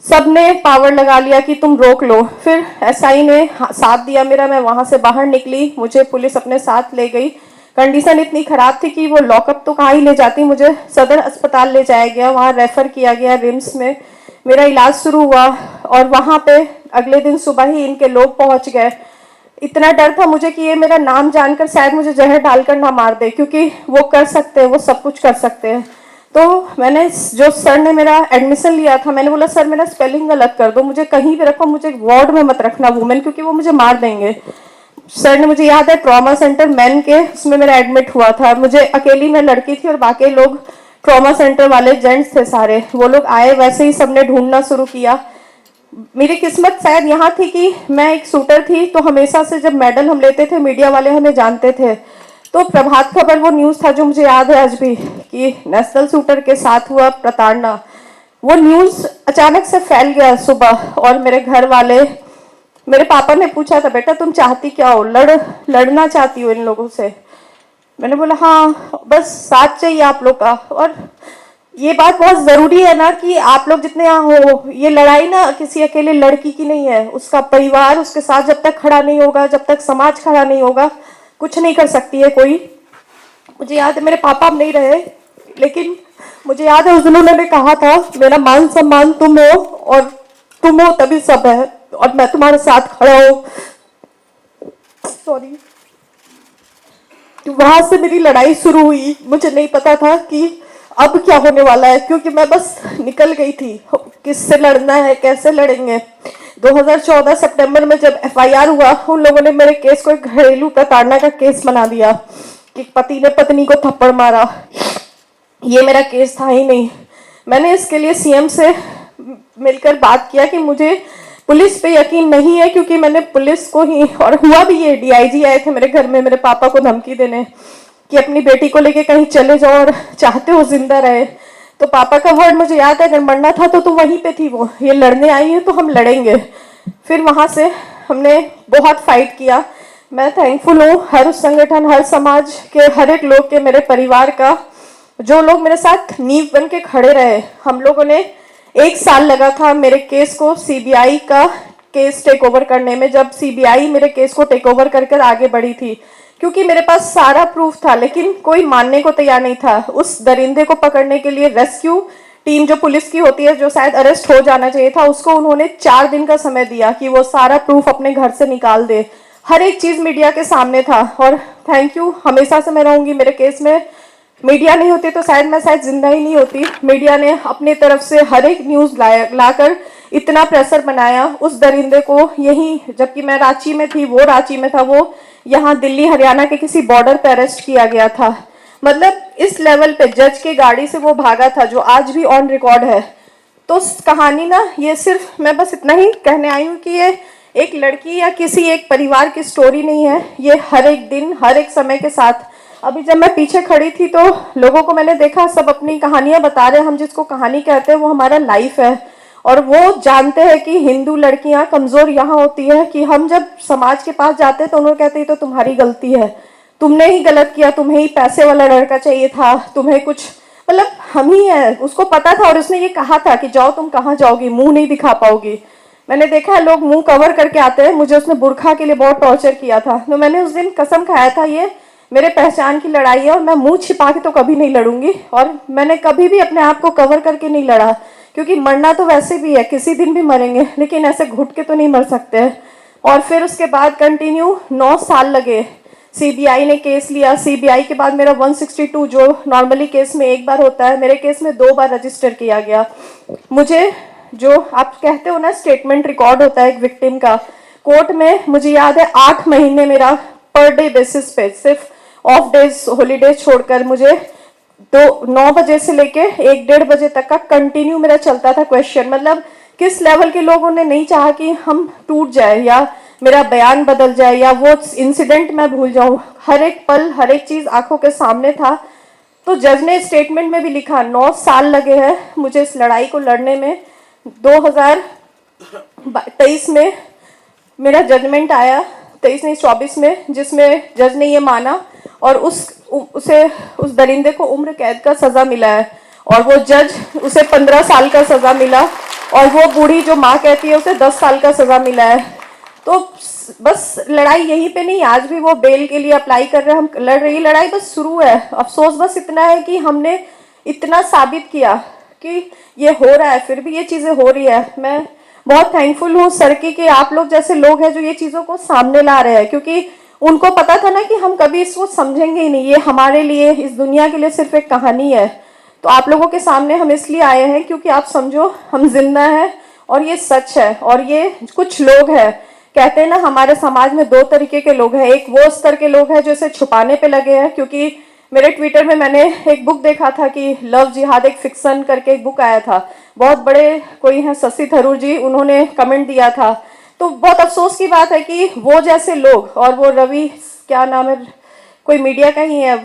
सबने पावर लगा लिया कि तुम रोक लो। फिर एसआई ने साथ दिया मेरा, मैं वहां से बाहर निकली, मुझे पुलिस अपने साथ ले गई। कंडीशन इतनी खराब थी कि वो लॉकअप तो कहाँ ही ले जाती, मुझे सदर अस्पताल ले जाया गया, वहाँ रेफर किया गया, रिम्स में मेरा इलाज शुरू हुआ। और वहाँ पे अगले दिन सुबह ही इनके लोग पहुँच गए। इतना डर था मुझे कि ये मेरा नाम जानकर शायद मुझे जहर डालकर ना मार दे, क्योंकि वो कर सकते हैं, वो सब कुछ कर सकते हैं। तो मैंने, जो सर ने मेरा एडमिशन लिया था, मैंने बोला सर मेरा स्पेलिंग गलत कर दो, मुझे कहीं भी रखो, मुझे वार्ड में मत रखना वुमेन, क्योंकि वो मुझे मार देंगे। सर ने, मुझे याद है, ट्रॉमा सेंटर मैन के उसमें मेरा एडमिट हुआ था। मुझे अकेली मैं लड़की थी और बाकी लोग ट्रॉमा सेंटर वाले जेंट्स थे सारे। वो लोग आए, वैसे ही सबने ढूंढना शुरू किया। मेरी किस्मत शायद यहाँ थी कि मैं एक शूटर थी, तो हमेशा से जब मेडल हम लेते थे मीडिया वाले हमें जानते थे। तो प्रभात खबर वो न्यूज़ था जो मुझे याद है आज भी, कि नेशनल शूटर के साथ हुआ प्रताड़ना। वो न्यूज़ अचानक से फैल गया सुबह, और मेरे घर वाले, मेरे पापा ने पूछा था बेटा तुम चाहती क्या हो, लड़ना चाहती हो इन लोगों से? मैंने बोला हाँ, बस साथ चाहिए आप लोग का। और ये बात बहुत ज़रूरी है ना कि आप लोग जितने यहाँ हो, ये लड़ाई ना किसी अकेले लड़की की नहीं है, उसका परिवार उसके साथ जब तक खड़ा नहीं होगा, जब तक समाज खड़ा नहीं होगा, कुछ नहीं कर सकती है कोई। मुझे याद है मेरे पापा अब नहीं रहे, लेकिन मुझे याद है उस दिन उन्होंने कहा था मेरा मान सम्मान तुम हो, और तुम हो तभी सब है, और मैं तुम्हारे साथ खड़ा हूँ। सॉरी। वहां से मेरी लड़ाई शुरू हुई। मुझे नहीं पता था कि अब क्या होने वाला है, क्योंकि मैं बस निकल गई थी, किससे लड़ना है, कैसे लड़ेंगे। 2014 सितंबर में जब एफआईआर हुआ, उन लोगों ने मेरे केस को एक घरेलू प्रताड़ना का केस बना दिया कि पति ने पत्नी को थप्पड़ मारा। ये मेरा केस था ही नहीं। मैंने इसके लिए सीएम से मिलकर बात किया कि मुझे पुलिस पे यकीन नहीं है, क्योंकि मैंने पुलिस को ही, और हुआ भी ये, डीआईजी आए थे मेरे घर में मेरे पापा को धमकी देने कि अपनी बेटी को लेके कहीं चले जाओ और चाहते हो जिंदा रहे। तो पापा का वर्ड मुझे याद है, अगर मरना था तो तुम वहीं पे थी, वो ये लड़ने आई है तो हम लड़ेंगे। फिर वहां से हमने बहुत फाइट किया। मैं थैंकफुल हूँ हर उस संगठन, हर समाज के हर एक लोग के, मेरे परिवार का, जो लोग मेरे साथ नींव बन के खड़े रहे, हम लोगों ने 1 साल लगा था मेरे केस को सीबीआई का केस टेक ओवर करने में, जब सीबीआई मेरे केस को टेक ओवर कर कर आगे बढ़ी थी, क्योंकि मेरे पास सारा प्रूफ था, लेकिन कोई मानने को तैयार नहीं था। उस दरिंदे को पकड़ने के लिए रेस्क्यू टीम जो पुलिस की होती है, जो शायद अरेस्ट हो जाना चाहिए था, उसको उन्होंने 4 दिन का समय दिया कि वो सारा प्रूफ अपने घर से निकाल दे। हर एक चीज मीडिया के सामने था, और थैंक यू, हमेशा से मैं रहूंगी। मेरे केस में मीडिया नहीं होती तो शायद मैं जिंदा ही नहीं होती। मीडिया ने अपनी तरफ से हर एक न्यूज लाकर इतना प्रेशर बनाया उस दरिंदे को, यही जबकि मैं रांची में थी, वो रांची में था, वो यहाँ दिल्ली हरियाणा के किसी बॉर्डर पे अरेस्ट किया गया था। मतलब इस लेवल पे जज के गाड़ी से वो भागा था, जो आज भी ऑन रिकॉर्ड है। तो कहानी ना, ये सिर्फ मैं बस इतना ही कहने आई हूँ कि ये एक लड़की या किसी एक परिवार की स्टोरी नहीं है, ये हर एक दिन हर एक समय के साथ। अभी जब मैं पीछे खड़ी थी तो लोगों को मैंने देखा, सब अपनी कहानियां बता रहे हैं। हम जिसको कहानी कहते हैं वो हमारा लाइफ है, और वो जानते हैं कि हिंदू लड़कियां कमजोर यहाँ होती है कि हम जब समाज के पास जाते हैं तो उन्होंने कहते हैं तो तुम्हारी गलती है, तुमने ही गलत किया, तुम्हें ही पैसे वाला लड़का चाहिए था, तुम्हें कुछ, मतलब हम ही है। उसको पता था और उसने ये कहा था कि जाओ, तुम कहाँ जाओगी, मुंह नहीं दिखा पाओगी। मैंने देखा है लोग मुंह कवर करके आते हैं, मुझे उसने बुरखा के लिए बहुत टॉर्चर किया था। तो मैंने उस दिन कसम खाया था ये मेरे पहचान की लड़ाई है और मैं मुंह छिपा के तो कभी नहीं लड़ूंगी, और मैंने कभी भी अपने आप को कवर करके नहीं लड़ा, क्योंकि मरना तो वैसे भी है, किसी दिन भी मरेंगे, लेकिन ऐसे घुट के तो नहीं मर सकते। और फिर उसके बाद कंटिन्यू 9 साल लगे, सीबीआई ने केस लिया। सीबीआई के बाद मेरा 162 जो नॉर्मली केस में एक बार होता है, मेरे केस में 2 बार रजिस्टर किया गया। मुझे जो आप कहते हो ना स्टेटमेंट रिकॉर्ड होता है एक विक्टिम का, कोर्ट में मुझे याद है 8 महीने मेरा पर डे बेसिस पे, सिर्फ ऑफ डेज हॉलीडेज छोड़कर, मुझे 9 बजे से लेके 1-1:30 बजे तक का कंटिन्यू मेरा चलता था क्वेश्चन। मतलब किस लेवल के लोगों ने नहीं चाहा कि हम टूट जाए या मेरा बयान बदल जाए या वो इंसिडेंट मैं भूल जाऊं। हर एक पल हर एक चीज आंखों के सामने था। तो जज ने स्टेटमेंट में भी लिखा 9 साल लगे हैं मुझे इस लड़ाई को लड़ने में। 2023 में मेरा जजमेंट आया, 23 नहीं 24 में, जिसमें जज ने ये माना और उस दरिंदे को उम्र कैद का सजा मिला है, और वो जज उसे 15 साल का सजा मिला, और वो बूढ़ी जो माँ कहती है उसे 10 साल का सजा मिला है। तो बस लड़ाई यहीं पे नहीं, आज भी वो बेल के लिए अप्लाई कर रहे हैं, हम लड़ रही लड़ाई बस शुरू है। अफसोस बस इतना है कि हमने इतना साबित किया कि ये हो रहा है, फिर भी ये चीजें हो रही है। मैं बहुत थैंकफुल हूँ सर की कि आप लोग जैसे लोग हैं जो ये चीजों को सामने ला रहे हैं, क्योंकि उनको पता था ना कि हम कभी इसको समझेंगे ही नहीं, ये हमारे लिए, इस दुनिया के लिए सिर्फ एक कहानी है। तो आप लोगों के सामने हम इसलिए आए हैं क्योंकि आप समझो हम जिंदा हैं और ये सच है। और ये कुछ लोग हैं, कहते हैं ना हमारे समाज में 2 तरीके के लोग हैं, एक वो स्तर के लोग हैं जो इसे छुपाने पे लगे हैं। क्योंकि मेरे ट्विटर में मैंने एक बुक देखा था कि लव जिहाद एक फिक्सन करके एक बुक आया था, बहुत बड़े कोई है शशि थरूर जी, उन्होंने कमेंट दिया था। तो बहुत अफसोस की बात है कि वो जैसे लोग, और वो रवि क्या नाम है, कोई मीडिया का ही है,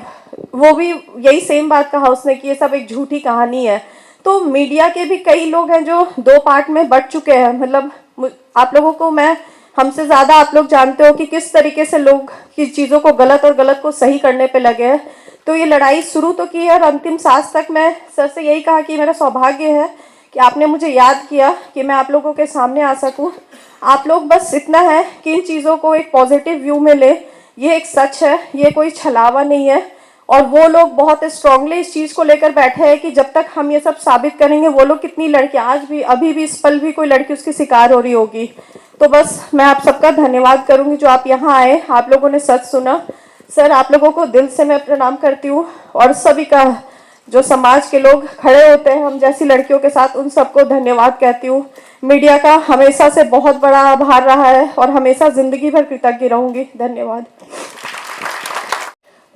वो भी यही सेम बात कहा उसने कि ये सब एक झूठी कहानी है। तो मीडिया के भी कई लोग हैं जो 2 पार्ट में बट चुके हैं। मतलब आप लोगों को मैं, हमसे ज्यादा आप लोग जानते हो कि किस तरीके से लोग की चीजों को गलत और गलत को सही करने पे लगे हैं। तो ये लड़ाई शुरू तो की है और अंतिम सांस तक मैं सर से यही कहा कि मेरा सौभाग्य है कि आपने मुझे याद किया कि मैं आप लोगों के सामने आ सकूं। आप लोग बस इतना है कि इन चीज़ों को एक पॉजिटिव व्यू में ले, ये एक सच है, ये कोई छलावा नहीं है। और वो लोग बहुत स्ट्रांगली इस चीज़ को लेकर बैठे हैं कि जब तक हम ये सब साबित करेंगे, वो लोग कितनी लड़कियां आज भी, अभी भी इस पल भी कोई लड़की उसकी शिकार हो रही होगी। तो बस मैं आप सबका धन्यवाद करूंगी जो आप यहाँ आए, आप लोगों ने सच सुना। सर आप लोगों को दिल से मैं प्रणाम करती हूँ, और सभी का जो समाज के लोग खड़े होते हैं हम जैसी लड़कियों के साथ, उन सबको धन्यवाद कहती हूँ। मीडिया का हमेशा से बहुत बड़ा आभार रहा है और हमेशा जिंदगी भर कृतज्ञ रहूंगी। धन्यवाद।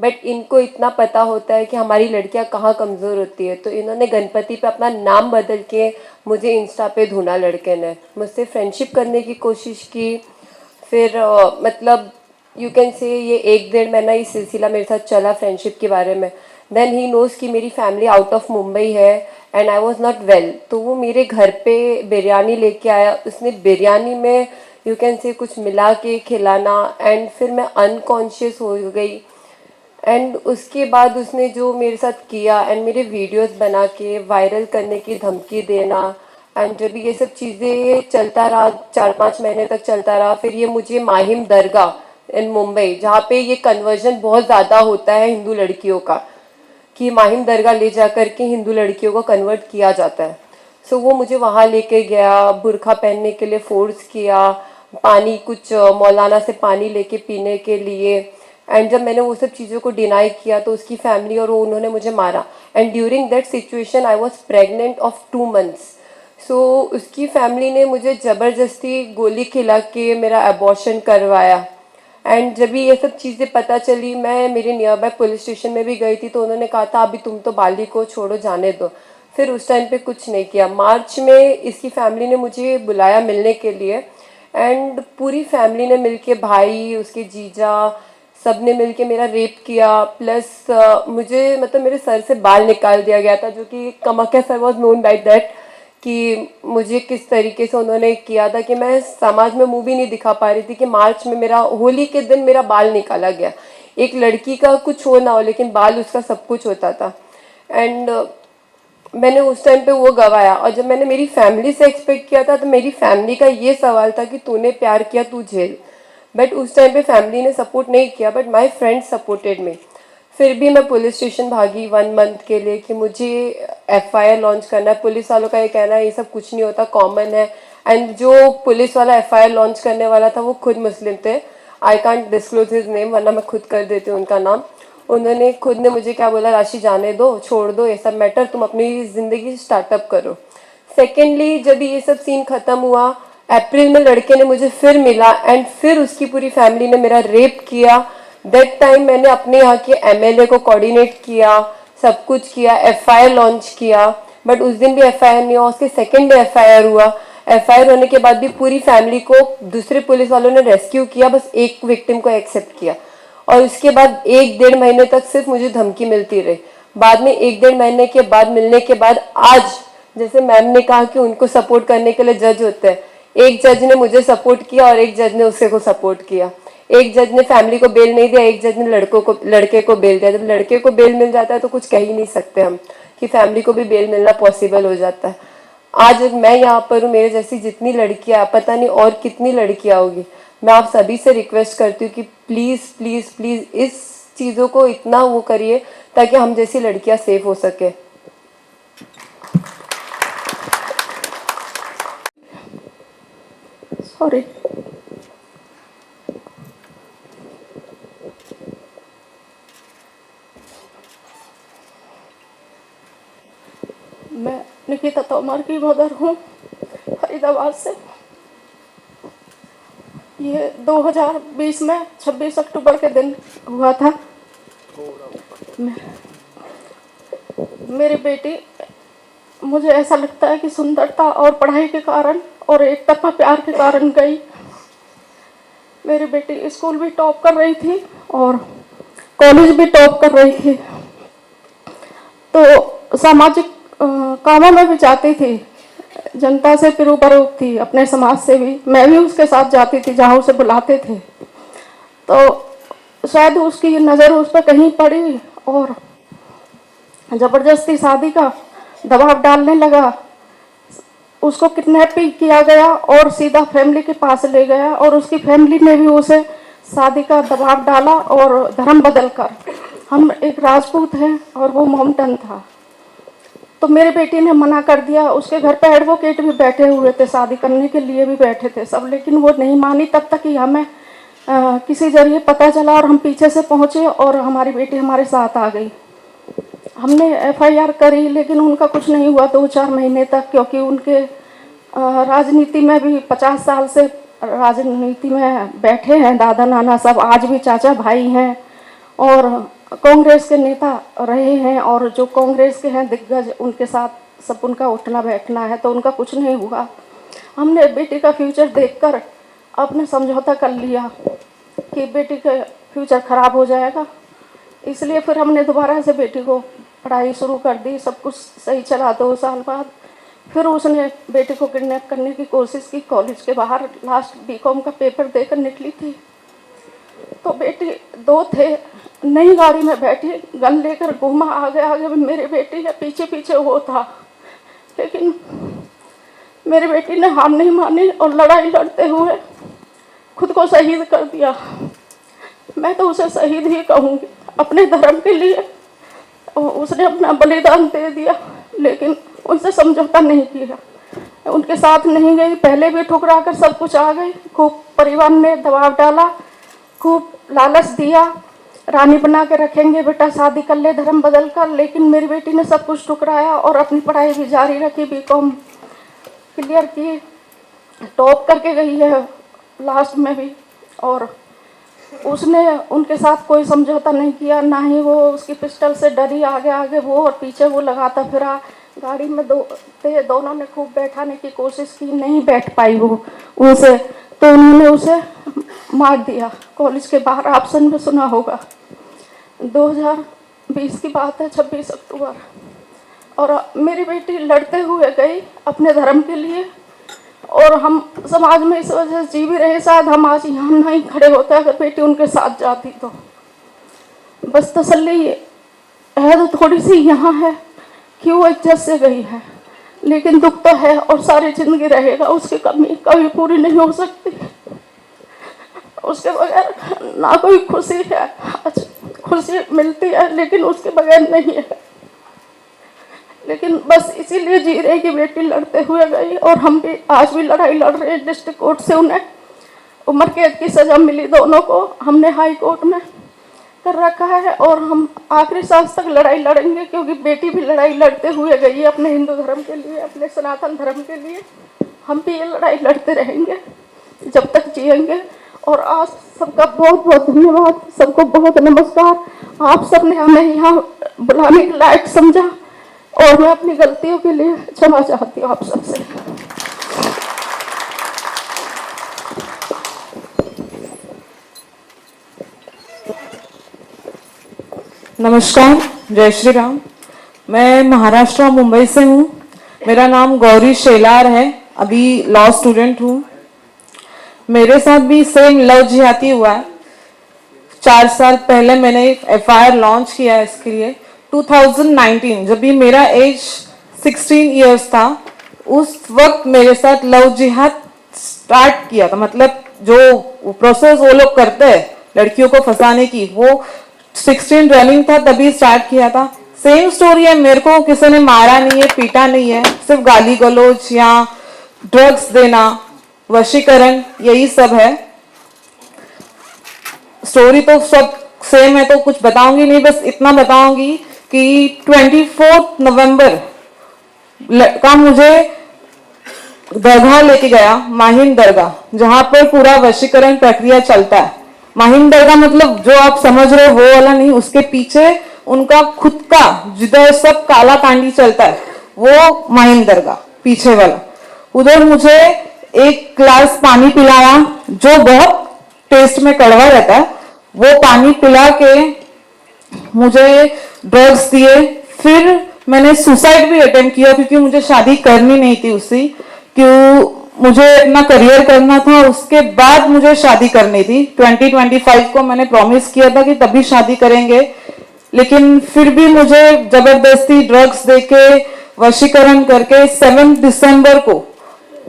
बट इनको इतना पता होता है कि हमारी लड़कियां कहाँ कमज़ोर होती है, तो इन्होंने गणपति पे अपना नाम बदल के मुझे इंस्टा पे ढूंढा। लड़के ने मुझसे फ्रेंडशिप करने की कोशिश की, फिर मतलब यू कैन से ये 1-1.5 महीना ये सिलसिला मेरे साथ चला फ्रेंडशिप के बारे में। देन ही नोज़ कि मेरी फैमिली आउट ऑफ मुंबई है and I was not well, तो वो मेरे घर पे बिरयानी लेके आया। उसने बिरयानी में यू कैन से कुछ मिला के खिलाना, एंड फिर मैं अनकॉन्शियस हो गई एंड उसके बाद उसने जो मेरे साथ किया एंड मेरे वीडियोस बना के वायरल करने की धमकी देना, एंड जब ये सब चीज़ें चलता रहा 4-5 महीने तक चलता रहा, फिर ये मुझे माहिम दरगाह इन मुंबई, जहाँ पे ये कन्वर्जन बहुत ज़्यादा होता है हिंदू लड़कियों का, कि माहिम दरगाह ले जा कर के हिंदू लड़कियों को कन्वर्ट किया जाता है। सो वो मुझे वहाँ लेके गया, बुर्का पहनने के लिए फोर्स किया, पानी कुछ मौलाना से पानी लेके पीने के लिए, एंड जब मैंने वो सब चीज़ों को डिनाई किया तो उसकी फैमिली और वो उन्होंने मुझे मारा। And during that situation I was pregnant of 2 months। सो उसकी फैमिली ने मुझे ज़बरदस्ती गोली खिला के मेरा अबॉर्शन करवाया। एंड जब भी ये सब चीज़ें पता चली, मैं मेरे नियर बाय पुलिस स्टेशन में भी गई थी, तो उन्होंने कहा था अभी तुम तो बाली को छोड़ो, जाने दो। फिर उस टाइम पे कुछ नहीं किया। मार्च में इसकी फैमिली ने मुझे बुलाया मिलने के लिए, एंड पूरी फैमिली ने मिलके, भाई, उसके जीजा, सब ने मिलके मेरा रेप किया। प्लस मुझे मतलब मेरे सर से बाल निकाल दिया गया था, जो कि Kamakhya sir was known by that, कि मुझे किस तरीके से उन्होंने किया था कि मैं समाज में मुंह भी नहीं दिखा पा रही थी, कि मार्च में मेरा होली के दिन मेरा बाल निकाला गया। एक लड़की का कुछ हो ना हो, लेकिन बाल उसका सब कुछ होता था। एंड मैंने उस टाइम पे वो गवाया। और जब मैंने मेरी फैमिली से एक्सपेक्ट किया था, तो मेरी फैमिली का ये सवाल था कि तूने प्यार किया, तू झेल। बट उस टाइम पे फैमिली ने सपोर्ट नहीं किया, but my friends supported me. फिर भी मैं पुलिस स्टेशन भागी 1 month के लिए कि मुझे एफआईआर लॉन्च करना है। पुलिस वालों का ये कहना है ये सब कुछ नहीं होता, कॉमन है। एंड जो पुलिस वाला एफआईआर लॉन्च करने वाला था वो खुद मुस्लिम थे। I can't disclose his name, वरना मैं खुद कर देती हूँ उनका नाम। उन्होंने खुद ने मुझे क्या बोला, राशि जाने दो, छोड़ दो ये सब मैटर, तुम अपनी ज़िंदगी स्टार्टअप करो। सेकेंडली जब ये सब सीन ख़त्म हुआ, अप्रैल में लड़के ने मुझे फिर मिला, एंड फिर उसकी पूरी फैमिली ने मेरा रेप किया। दैट टाइम मैंने अपने यहाँ के एमएलए को कोऑर्डिनेट किया, सब कुछ किया, एफआईआर लॉन्च किया। बट उस दिन भी एफआईआर नहीं हुआ, उसके सेकेंड डे एफआईआर हुआ। एफआईआर होने के बाद भी पूरी फैमिली को दूसरे पुलिस वालों ने रेस्क्यू किया, बस एक विक्टिम को एक्सेप्ट किया। और उसके बाद 1-1.5 महीने तक सिर्फ मुझे धमकी मिलती रही। बाद में 1-1.5 महीने के बाद मिलने के बाद आज, जैसे मैम ने कहा कि उनको सपोर्ट करने के लिए जज होते हैं, एक जज ने मुझे सपोर्ट किया और एक जज ने उसके को सपोर्ट किया। एक जज ने फैमिली को बेल नहीं दिया, एक जज ने लड़के को बेल दिया। जब लड़के को बेल मिल जाता है तो कुछ कह ही नहीं सकते हम, कि फैमिली को भी बेल मिलना पॉसिबल हो जाता है। आज मैं यहाँ पर हूँ, मेरे जैसी जितनी लड़कियाँ, पता नहीं और कितनी लड़कियाँ होगी, मैं आप सभी से रिक्वेस्ट करती हूँ कि प्लीज़ प्लीज़ प्लीज़ इस चीज़ों को इतना वो करिए ताकि हम जैसी लड़कियाँ सेफ हो सके। सॉरी। मैं निकिता तोमर की मदर हूँ, फरीदाबाद से। ये 2020 में 26 अक्टूबर के दिन हुआ था। मेरी बेटी, मुझे ऐसा लगता है कि सुंदरता और पढ़ाई के कारण और एक तरफा प्यार के कारण गई। मेरी बेटी स्कूल भी टॉप कर रही थी और कॉलेज भी टॉप कर रही थी, तो सामाजिक कामों में भी जाती थी, जनता से फिर ऊपर थी, अपने समाज से भी। मैं भी उसके साथ जाती थी जहाँ उसे बुलाते थे। तो शायद उसकी नज़र उस पर कहीं पड़ी और ज़बरदस्ती शादी का दबाव डालने लगा। उसको किडनैप भी किया गया और सीधा फैमिली के पास ले गया, और उसकी फैमिली ने भी उसे शादी का दबाव डाला और धर्म बदल कर। हम एक राजपूत हैं और वो मोमडन था, तो मेरी बेटी ने मना कर दिया। उसके घर पे एडवोकेट भी बैठे हुए थे, शादी करने के लिए भी बैठे थे सब, लेकिन वो नहीं मानी। तब तक कि हमें किसी जरिए पता चला और हम पीछे से पहुँचे और हमारी बेटी हमारे साथ आ गई। हमने एफआईआर करी, लेकिन उनका कुछ नहीं हुआ 2-4 महीने तक, क्योंकि उनके राजनीति में भी 50 साल से राजनीति में बैठे हैं, दादा नाना सब, आज भी चाचा भाई हैं और कांग्रेस के नेता रहे हैं, और जो कांग्रेस के हैं दिग्गज, उनके साथ सब उनका उठना बैठना है, तो उनका कुछ नहीं हुआ। हमने बेटी का फ्यूचर देखकर अपने समझौता कर लिया कि बेटी का फ्यूचर ख़राब हो जाएगा, इसलिए फिर हमने दोबारा से बेटी को पढ़ाई शुरू कर दी। सब कुछ सही चला। 2 साल बाद फिर उसने बेटी को किडनैप करने की कोशिश की। कॉलेज के बाहर लास्ट बीकॉम का पेपर देकर निकली थी। तो बेटी 2 थे, नई गाड़ी में बैठी, गन लेकर घूमा, आगे आगे मेरी बेटी है, पीछे पीछे वो था। लेकिन मेरी बेटी ने हार नहीं मानी और लड़ाई लड़ते हुए खुद को शहीद कर दिया। मैं तो उसे शहीद ही कहूँगी अपने धर्म के लिए। उसने अपना बलिदान दे दिया, लेकिन उनसे समझौता नहीं किया, उनके साथ नहीं गई। पहले भी ठुकरा कर सब कुछ आ गई। खूब परिवार ने दबाव डाला, खूब लालच दिया, रानी बना के रखेंगे बेटा, शादी कर ले धर्म बदल कर। लेकिन मेरी बेटी ने सब कुछ ठुकराया और अपनी पढ़ाई भी जारी रखी, बीकॉम क्लियर की, टॉप करके गई है लास्ट में भी। और उसने उनके साथ कोई समझौता नहीं किया, ना ही वो उसकी पिस्टल से डरी। आगे आगे वो और पीछे वो लगाता फिरा। गाड़ी में दोनों ने खूब बैठाने की कोशिश की, नहीं बैठ पाई वो उनसे, तो उन्होंने उसे मार दिया कॉलेज के बाहर। ऑप्शन में सुना होगा, 2020 की बात है, 26 अक्टूबर। और मेरी बेटी लड़ते हुए गई अपने धर्म के लिए, और हम समाज में इस वजह से जी भी रहे। शायद हम आज यहाँ नहीं खड़े होते अगर बेटी उनके साथ जाती तो। बस तसल्ली है तो थोड़ी सी यहाँ है कि वो इज्जत से गई है, लेकिन दुख तो है और सारी जिंदगी रहेगा। उसकी कमी कभी पूरी नहीं हो सकती। उसके बगैर ना कोई खुशी है, खुशी मिलती है लेकिन उसके बगैर नहीं है। लेकिन बस इसीलिए जी रहे कि बेटी लड़ते हुए गई, और हम भी आज भी लड़ाई लड़ रहे हैं। डिस्ट्रिक्ट कोर्ट से उन्हें उम्र कैद की सज़ा मिली दोनों को, हमने हाई कोर्ट में कर रखा है, और हम आखिरी सांस तक लड़ाई लड़ेंगे, क्योंकि बेटी भी लड़ाई लड़ते हुए गई है अपने हिंदू धर्म के लिए, अपने सनातन धर्म के लिए। हम भी ये लड़ाई लड़ते रहेंगे जब तक जिएंगे। और आज सबका बहुत बहुत धन्यवाद, सबको बहुत नमस्कार। आप सबने हमें यहाँ बुलाने के लायक समझा, और मैं अपनी गलतियों के लिए क्षमा चाहती हूँ आप सबसे। नमस्कार, जय श्री राम। मैं महाराष्ट्र मुंबई से हूँ। मेरा नाम गौरी शेलार है, अभी लॉ स्टूडेंट हूँ। मेरे साथ भी सेम लव जिहादी हुआ है। 4 साल पहले मैंने FIR लॉन्च किया है इसके लिए। 2019 जब भी मेरा एज 16 इयर्स था, उस वक्त मेरे साथ लव जिहाद स्टार्ट किया था। मतलब जो प्रोसेस वो लोग करते हैं लड़कियों को फंसाने की, वो 16 रनिंग था तभी स्टार्ट किया था। सेम स्टोरी है, मेरे को किसी ने मारा नहीं है, पीटा नहीं है, सिर्फ गाली गलौज या ड्रग्स देना, वशीकरण, यही सब है। स्टोरी तो सब सेम है तो कुछ बताऊंगी नहीं, बस इतना बताऊंगी कि 24 नवंबर का मुझे दरगाह लेके गया, माहिम दरगाह, जहां पर पूरा वशीकरण प्रक्रिया चलता है। माहिम दरगाह मतलब जो आप समझ रहे हो वो वाला नहीं, उसके पीछे उनका खुद का जिधर सब काला कांडी चलता है वो माहिम दरगाह पीछे वाला। उधर मुझे एक ग्लास पानी पिलाया जो बहुत टेस्ट में कड़वा रहता है, वो पानी पिला के मुझे ड्रग्स दिए। फिर मैंने सुसाइड भी अटेम्प्ट किया, क्योंकि मुझे शादी करनी नहीं थी उससे, क्यों मुझे अपना करियर करना था। उसके बाद मुझे शादी करनी थी। 2025 को मैंने प्रॉमिस किया था कि तभी शादी करेंगे, लेकिन फिर भी मुझे जबरदस्ती ड्रग्स देके वशीकरण करके 7 दिसंबर को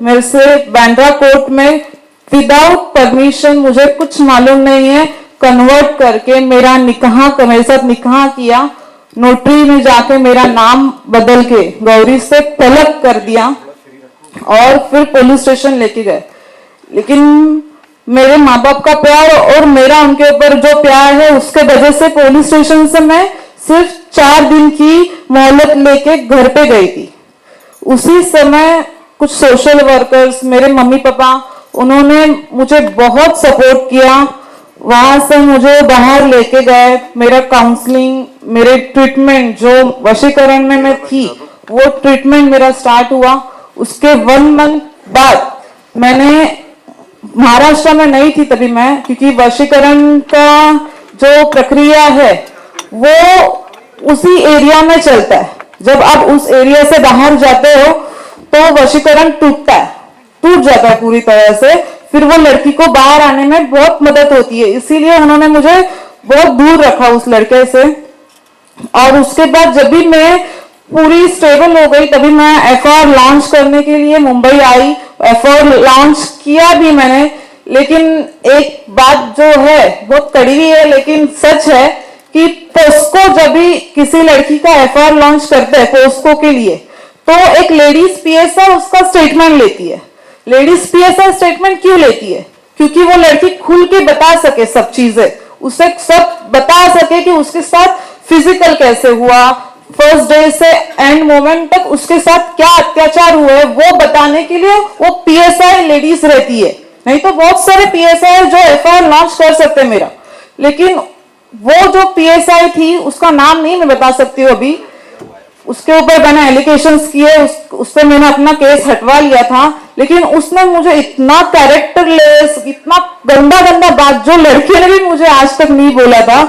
मेरे से बांद्रा कोर्ट में विदाउट परमिशन, मुझे कुछ मालूम नहीं है, कन्वर्ट करके मेरा मेरे साथ निकाह किया। नोटरी में जाके मेरा नाम बदल के गौरी से पलक कर दिया, और फिर पुलिस स्टेशन लेके गए। लेकिन मेरे माँ बाप का प्यार और मेरा उनके ऊपर जो प्यार है, उसके वजह से पुलिस स्टेशन से मैं सिर्फ 4 दिन की मोहलत लेके घर पे गई थी। उसी समय कुछ सोशल वर्कर्स, मेरे मम्मी पापा, उन्होंने मुझे बहुत सपोर्ट किया। वहां से मुझे बाहर लेके गए, मेरा काउंसलिंग, मेरे ट्रीटमेंट, जो वशीकरण में मैं थी वो ट्रीटमेंट मेरा स्टार्ट हुआ। उसके 1 मंथ बाद मैंने महाराष्ट्र में नहीं थी तभी मैं, क्योंकि वशीकरण का जो प्रक्रिया है वो उसी एरिया में चलता है। जब आप उस एरिया से बाहर जाते हो तो वशीकरण टूट जाता है पूरी तरह से। फिर वो लड़की को बाहर आने में बहुत मदद होती है, इसीलिए उन्होंने मुझे बहुत दूर रखा उस लड़के से। और उसके बाद जब भी मैं पूरी स्टेबल हो गई तभी मैं एफआर लॉन्च करने के लिए मुंबई आई। एफआर लॉन्च किया भी मैंने, लेकिन एक बात जो है बहुत कड़वी है लेकिन सच है कि पोस्को जब भी किसी लड़की का एफआर लॉन्च करते हैं पोस्को के लिए, तो एक लेडीज पीएसआई उसका स्टेटमेंट लेती है। लेडीज पीएसआई स्टेटमेंट क्यों लेती है? क्योंकि वो लड़की खुल के बता सके सब चीजें, उसे सब बता सके कि उसके साथ फिजिकल कैसे हुआ, फर्स्ट डे से एंड मोमेंट तक उसके साथ क्या अत्याचार हुए, वो बताने के लिए वो पीएसआई लेडीज रहती है। नहीं तो बहुत सारे पीएसआई जो एफआईआर लॉन्च कर सकते मेरा, लेकिन वो जो पीएसआई थी उसका नाम नहीं मैं बता सकती हूँ अभी, उसके ऊपर मैंने एलिगेशंस किए, उससे मैंने अपना केस हटवा लिया था, लेकिन उसने मुझे इतना कैरेक्टरलेस, इतना गंदा गंदा बात जो लड़के ने भी मुझे आज तक नहीं बोला था,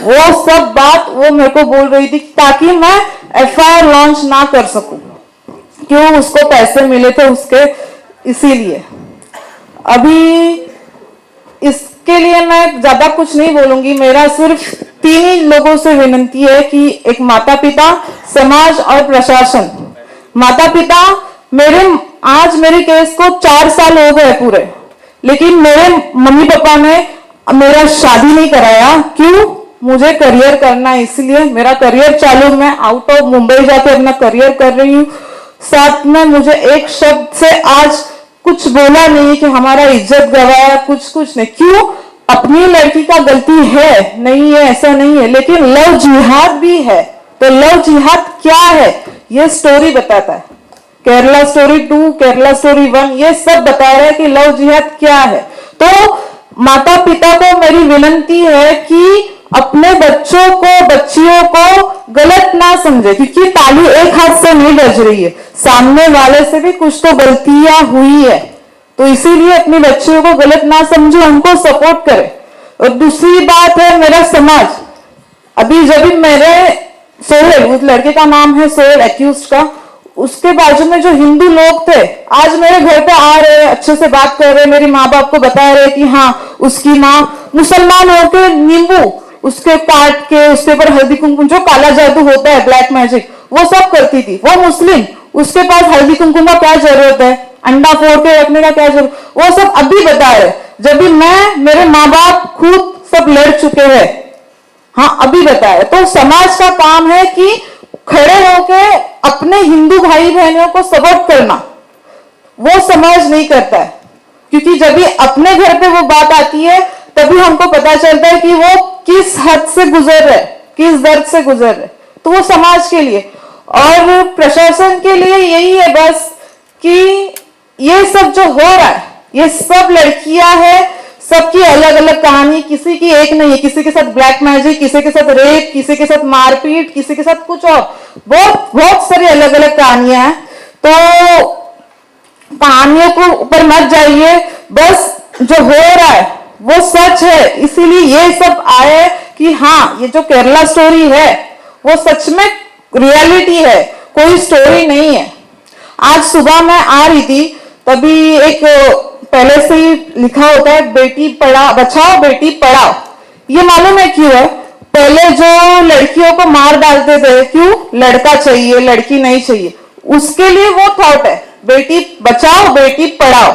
वो सब बात वो मेरे को बोल रही थी ताकि मैं एफआईआर लॉन्च ना कर सकूं। क्यों? उसको पैसे मिले थे उसके, इसीलिए। अभी इसके लिए मैं ज्यादा कुछ नहीं बोलूंगी। मेरा सिर्फ 3 ही लोगों से विनती है कि एक माता पिता, समाज और प्रशासन। माता पिता, आज मेरे केस को 4 साल हो गए पूरे, लेकिन मेरे मम्मी पापा ने मेरा शादी नहीं कराया। क्यों? मुझे करियर करना है, इसलिए मेरा करियर चालू, मैं आउट ऑफ मुंबई जाके अपना करियर कर रही हूँ। साथ में मुझे एक शब्द से आज कुछ बोला नहीं कि हमारा इज्जत गवाया, कुछ नहीं। क्यों? अपनी लड़की का गलती है, नहीं है ऐसा नहीं है, लेकिन लव जिहाद भी है। तो लव जिहाद क्या है ये स्टोरी बताता है। केरला स्टोरी 2, केरला स्टोरी 1, ये सब बता रहा है कि लव जिहाद क्या है। तो माता पिता को मेरी विनती है कि अपने बच्चों को, बच्चियों को गलत ना समझे, क्योंकि ताली एक हाथ से नहीं बज रही है, सामने वाले से भी कुछ तो गलतियां हुई है। तो इसीलिए अपनी बच्चियों को गलत ना समझे, उनको सपोर्ट करे। और दूसरी बात है मेरा समाज। अभी जब भी मेरे सोहेल, उस लड़के का नाम है सोहेल एक्यूज्ड का, उसके बाजू में जो हिंदू लोग थे आज मेरे घर पे आ रहे, अच्छे से बात कर रहे, मेरी माँ बाप को बता रहे कि हाँ उसकी माँ मुसलमान होकर नींबू उसके काट के उसके ऊपर हल्दी कुमकुम, जो काला जादू होता है, ब्लैक मैजिक, वो सब करती थी। वो मुस्लिम, उसके पास हल्दी कुमकुम का क्या जरूरत है, अंडा फोड़ के रखने का क्या जरूरत, वो सब अभी बता रहे। जब भी मैं, मेरे माँ बाप खुद सब लड़ चुके हैं, हाँ अभी बताया। तो समाज का काम है कि खड़े होके अपने हिंदू भाई बहनों को सपोर्ट करना। वो समाज नहीं करता है, क्योंकि जब भी अपने घर पे वो बात आती है तभी हमको पता चलता है कि वो किस हद से गुजर रहे, किस दर्द से गुजर रहे। तो वो समाज के लिए और प्रशासन के लिए यही है बस कि ये सब जो हो रहा है, ये सब लड़कियां हैं, सबकी अलग अलग कहानी, किसी की एक नहीं है। किसी के साथ ब्लैक मैजिक, किसी के साथ रेप, किसी के साथ मारपीट, किसी के साथ कुछ और, बहुत बहुत सारी अलग अलग कहानियां हैं। तो कहानियों को ऊपर मत जाइए, बस जो हो रहा है वो सच है। इसीलिए ये सब आए कि हाँ ये जो केरला स्टोरी है वो सच में रियलिटी है, कोई स्टोरी नहीं है। आज सुबह मैं आ रही थी तभी एक पहले से ही लिखा होता है बेटी बचाओ बेटी पढ़ाओ। ये मालूम है क्यों है? पहले जो लड़कियों को मार डालते थे, क्यों? लड़का चाहिए, लड़की नहीं चाहिए, उसके लिए वो थॉट है बेटी बचाओ बेटी पढ़ाओ।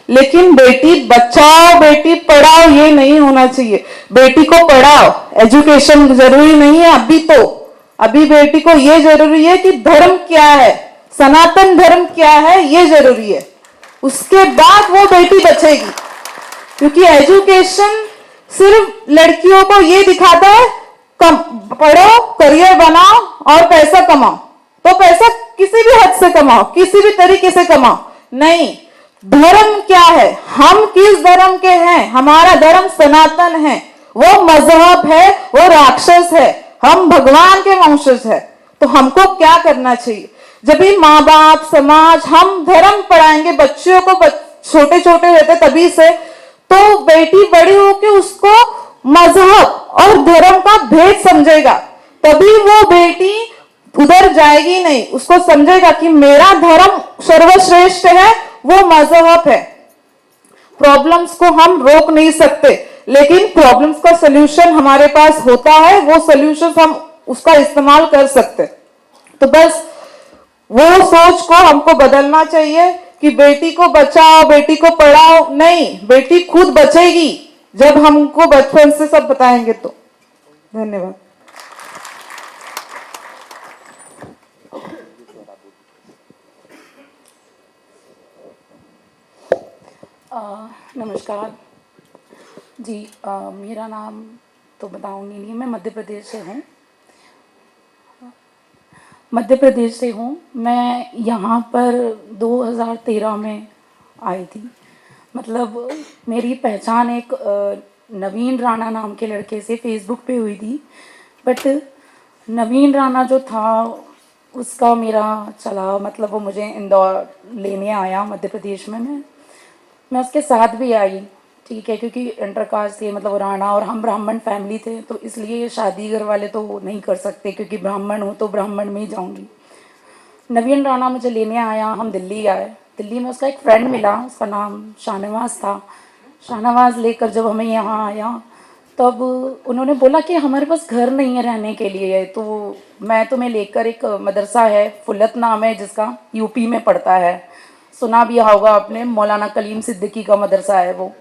लेकिन बेटी बचाओ बेटी पढ़ाओ ये नहीं होना चाहिए। बेटी को पढ़ाओ, एजुकेशन जरूरी नहीं है अभी, तो अभी बेटी को ये जरूरी है कि धर्म क्या है, सनातन धर्म क्या है, ये जरूरी है। उसके बाद वो बेटी बचेगी। क्योंकि एजुकेशन सिर्फ लड़कियों को ये दिखाता है पढ़ो, करियर बनाओ और पैसा कमाओ। तो पैसा किसी भी हद से कमाओ, किसी भी तरीके से कमाओ, नहीं। धर्म क्या है, हम किस धर्म के हैं? हमारा धर्म सनातन है, वो मजहब है, वो राक्षस है, हम भगवान के वंशज है। तो हमको क्या करना चाहिए? जब भी माँ बाप, समाज, हम धर्म पढ़ाएंगे बच्चियों को, छोटे छोटे रहते तभी से, तो बेटी बड़ी होके उसको मजहब और धर्म का भेद समझेगा, तभी वो बेटी उधर जाएगी नहीं। उसको समझेगा कि मेरा धर्म सर्वश्रेष्ठ है, वो मजहब है। प्रॉब्लम्स को हम रोक नहीं सकते, लेकिन प्रॉब्लम्स का सोल्यूशन हमारे पास होता है, वो सोल्यूशन हम उसका इस्तेमाल कर सकते हैं। तो बस वो सोच को हमको बदलना चाहिए कि बेटी को बचाओ, बेटी को पढ़ाओ, नहीं, बेटी खुद बचेगी जब हमको बचपन से सब बताएंगे तो। धन्यवाद। नमस्कार जी। मेरा नाम तो बताऊंगी नहीं, मैं मध्य प्रदेश से हूँ। मैं यहाँ पर 2013 में आई थी। मतलब मेरी पहचान एक नवीन राणा नाम के लड़के से फेसबुक पे हुई थी, बट नवीन राणा जो था उसका मेरा चला, मतलब वो मुझे इंदौर लेने आया मध्य प्रदेश में। मैं उसके साथ भी आई, ठीक है, क्योंकि इंटरकास्ट थे, मतलब राणा और हम ब्राह्मण फैमिली थे, तो इसलिए शादी घर वाले तो नहीं कर सकते, क्योंकि ब्राह्मण हूँ तो ब्राह्मण में ही जाऊँगी। नवीन राणा मुझे लेने आया, हम दिल्ली आए। दिल्ली में उसका एक फ्रेंड मिला, उसका नाम शाहनवाज था। शाहनवाज लेकर जब हमें यहाँ आया तब उन्होंने बोला कि हमारे पास घर नहीं है रहने के लिए, तो मैं तुम्हें लेकर, एक मदरसा है फुलत नाम है जिसका, यूपी में पड़ता है, सुना भी होगा आपने, मौलाना कलीम सिद्दीकी का मदरसा है वो।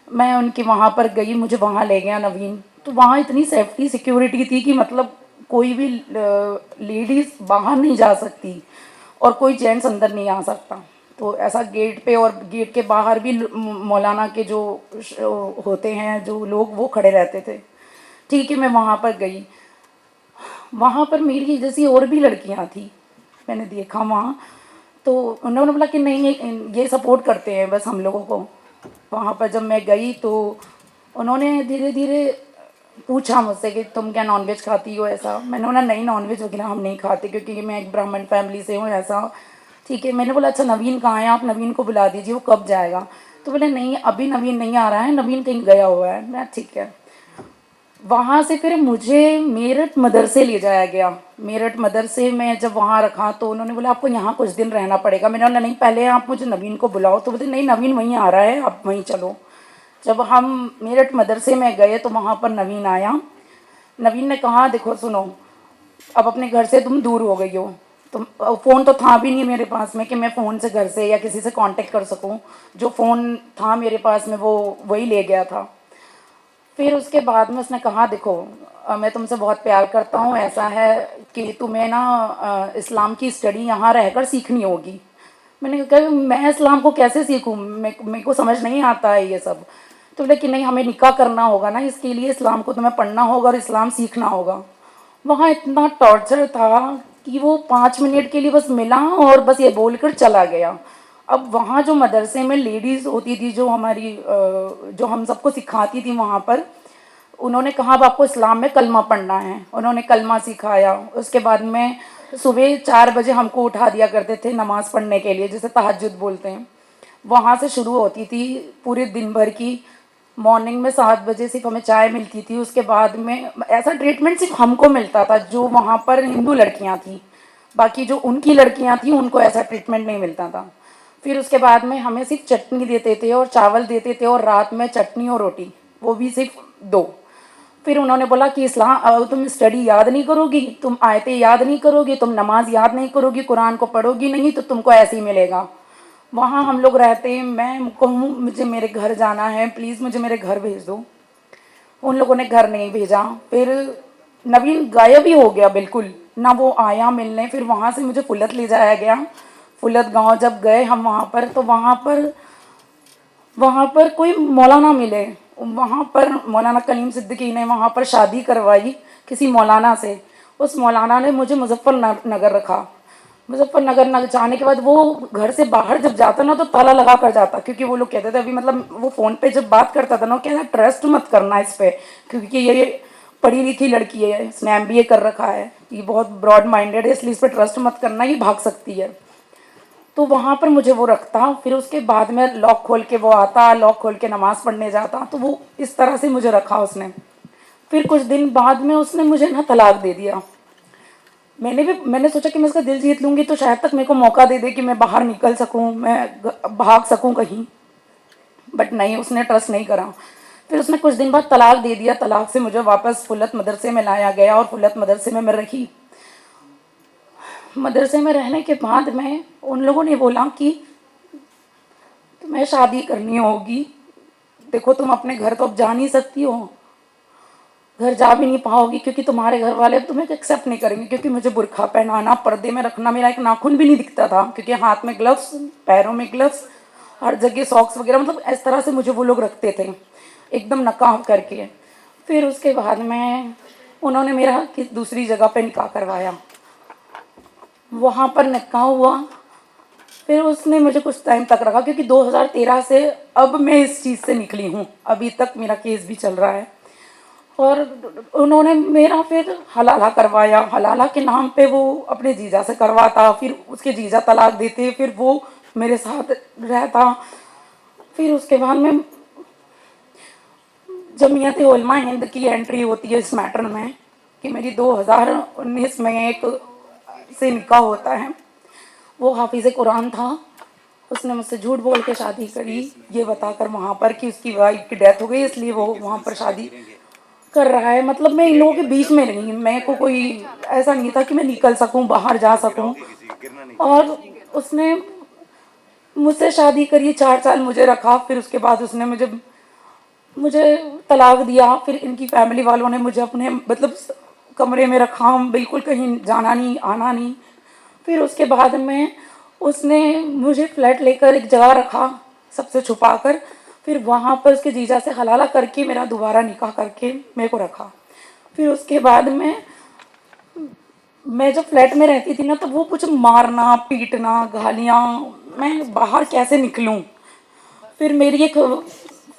मैं उनके वहाँ पर गई, मुझे वहाँ ले गया नवीन। तो वहाँ इतनी सेफ्टी सिक्योरिटी थी कि मतलब कोई भी लेडीज़ बाहर नहीं जा सकती और कोई जेंट्स अंदर नहीं आ सकता। तो ऐसा गेट पे और गेट के बाहर भी मौलाना के जो होते हैं जो लोग, वो खड़े रहते थे। ठीक है, मैं वहाँ पर गई। वहाँ पर मेरी जैसी और भी लड़कियाँ थी, मैंने देखा वहाँ। तो उन्होंने बोला कि नहीं, ये सपोर्ट करते हैं बस हम लोगों को। वहाँ पर जब मैं गई तो उन्होंने धीरे धीरे पूछा मुझसे कि तुम क्या नॉनवेज खाती हो, ऐसा। मैंने बोला नहीं, नॉनवेज वगैरह हम नहीं खाते, क्योंकि मैं एक ब्राह्मण फैमिली से हूँ, ऐसा। ठीक है, मैंने बोला अच्छा नवीन कहाँ है, आप नवीन को बुला दीजिए, वो कब जाएगा। तो बोले नहीं, अभी नवीन नहीं आ रहा है, नवीन कहीं गया हुआ है। मैं ठीक है। वहाँ से फिर मुझे मेरठ मदरसे ले जाया गया। मेरठ मदरसे में जब वहाँ रखा तो उन्होंने बोला आपको यहाँ कुछ दिन रहना पड़ेगा। मैंने बोला नहीं, पहले आप मुझे नवीन को बुलाओ। तो बोलते नहीं, नवीन वहीं आ रहा है, आप वहीं चलो। जब हम मेरठ मदरसे में गए तो वहाँ पर नवीन आया। नवीन ने कहा देखो सुनो, अब अपने घर से तुम दूर हो गई हो, तुम, फ़ोन तो था भी नहीं मेरे पास में कि मैं फ़ोन से घर से या किसी से कांटेक्ट कर सकूं। जो फ़ोन था मेरे पास में वो वही ले गया था। फिर उसके बाद में उसने कहा देखो मैं तुमसे बहुत प्यार करता हूँ, ऐसा है कि तुम्हें ना इस्लाम की स्टडी यहाँ रहकर सीखनी होगी। मैंने कहा मैं इस्लाम को कैसे सीखूँ, मेरे को समझ नहीं आता है ये सब। तो बोले कि नहीं, हमें निकाह करना होगा ना, इसके लिए इस्लाम को तुम्हें पढ़ना होगा और इस्लाम सीखना होगा। वहाँ इतना टॉर्चर था कि वो 5 मिनट के लिए बस मिला और बस ये बोलकर चला गया। अब वहाँ जो मदरसे में लेडीज़ होती थी जो हमारी जो हम सबको सिखाती थी वहाँ पर, उन्होंने कहा अब आपको इस्लाम में कलमा पढ़ना है। उन्होंने कलमा सिखाया। उसके बाद में सुबह 4 बजे हमको उठा दिया करते थे नमाज़ पढ़ने के लिए, जिसे तहज्जुद बोलते हैं। वहाँ से शुरू होती थी पूरे दिन भर की। मॉर्निंग में 7 बजे सिर्फ हमें चाय मिलती थी। उसके बाद में ऐसा ट्रीटमेंट सिर्फ हमको मिलता था जो वहाँ पर हिंदू लड़कियाँ थी, बाकी जो उनकी लड़कियाँ थी उनको ऐसा ट्रीटमेंट नहीं मिलता था। फिर उसके बाद में हमें सिर्फ चटनी देते थे और चावल देते थे, और रात में चटनी और रोटी, वो भी सिर्फ 2। फिर उन्होंने बोला कि इस्लाम तुम स्टडी याद नहीं करोगी, तुम आयतें याद नहीं करोगी, तुम नमाज याद नहीं करोगी, कुरान को पढ़ोगी नहीं, तो तुमको ऐसे ही मिलेगा। वहाँ हम लोग रहते हैं, मैं कहूँ मुझे मेरे घर जाना है, प्लीज़ मुझे मेरे घर भेज दो। उन लोगों ने घर नहीं भेजा। फिर नवीन गायब ही हो गया बिल्कुल, ना वो आया मिलने। फिर वहाँ से मुझे फुलत ले जाया गया। फुलत गांव जब गए हम वहाँ पर, तो वहाँ पर कोई मौलाना मिले। वहाँ पर मौलाना कलीम सिद्दीकी ने वहाँ पर शादी करवाई किसी मौलाना से। उस मौलाना ने मुझे मुजफ्फरनगर रखा। मुजफ्फरनगर जाने के बाद वो घर से बाहर जब जाता ना तो ताला लगा कर जाता, क्योंकि वो लोग कहते थे अभी, मतलब वो फ़ोन पे जब बात करता था ना, कहता ट्रस्ट मत करना इस पर, क्योंकि ये पढ़ी लिखी लड़की है, इसने MBA कर रखा है, ये बहुत ब्रॉड माइंडेड है, इसलिए इस पर ट्रस्ट मत करना, ये भाग सकती है। तो वहाँ पर मुझे वो रखता। फिर उसके बाद में लॉक खोल के वो आता, लॉक खोल के नमाज़ पढ़ने जाता। तो वो इस तरह से मुझे रखा उसने। फिर कुछ दिन बाद में उसने मुझे ना तलाक दे दिया। मैंने सोचा कि मैं इसका दिल जीत लूँगी तो शायद तक मेरे को मौका दे दे कि मैं बाहर निकल सकूँ, मैं भाग सकूँ कहीं, बट नहीं, उसने ट्रस्ट नहीं करा। फिर उसने कुछ दिन बाद तलाक दे दिया। तलाक से मुझे वापस फुलत मदरसे में लाया गया और फुलत मदरसे में मैं रही। मदरसे में रहने के बाद में उन लोगों ने बोला कि तुम्हें शादी करनी होगी, देखो तुम अपने घर तो अब जा नहीं सकती हो, घर जा भी नहीं पाओगी क्योंकि तुम्हारे घर वाले अब तुम्हें एक्सेप्ट नहीं करेंगे। क्योंकि मुझे बुर्खा पहनाना, पर्दे में रखना, मेरा एक नाखून भी नहीं दिखता था क्योंकि हाथ में ग्लव्स, पैरों में ग्लव्स, हर जगह सॉक्स वगैरह, मतलब इस तरह से मुझे वो लोग रखते थे एकदम नकाब करके। फिर उसके बाद में उन्होंने मेरा दूसरी जगह पे निकाह करवाया, वहाँ पर निकाह हुआ। फिर उसने मुझे कुछ टाइम तक रखा क्योंकि 2013 से अब मैं इस चीज़ से निकली हूँ, अभी तक मेरा केस भी चल रहा है। और उन्होंने मेरा फिर हलाला करवाया, हलाला के नाम पे वो अपने जीजा से करवाता, फिर उसके जीजा तलाक देते, फिर वो मेरे साथ रहता। फिर उसके बाद में जमीयत उलमा हिंद की एंट्री होती है इस मैटर में कि मेरी 2019 में एक से निकाह होता है। वो हाफिज़ कुरान था, उसने मुझसे झूठ बोल के शादी करी, ये बताकर वहाँ पर कि उसकी वाइफ की डेथ हो गई इसलिए वो वहाँ पर शादी कर रहा है। मतलब मैं इन लोगों के बीच में नहीं, मैं को कोई ऐसा नहीं था कि मैं निकल सकूं, बाहर जा सकूं। और उसने मुझसे शादी करी, 4 साल मुझे रखा, फिर उसके बाद उसने मुझे तलाक दिया। फिर इनकी फैमिली वालों ने मुझे अपने मतलब कमरे में रखा, बिल्कुल कहीं जाना नहीं, आना नहीं। फिर उसके बाद में उसने मुझे फ्लैट लेकर एक जगह रखा सबसे छुपा कर, फिर वहाँ पर उसके जीजा से हलाला करके मेरा दोबारा निकाह करके मेरे को रखा। फिर उसके बाद में मैं जब फ्लैट में रहती थी ना तो वो कुछ मारना, पीटना, गालियाँ, मैं बाहर कैसे निकलूं। फिर मेरी एक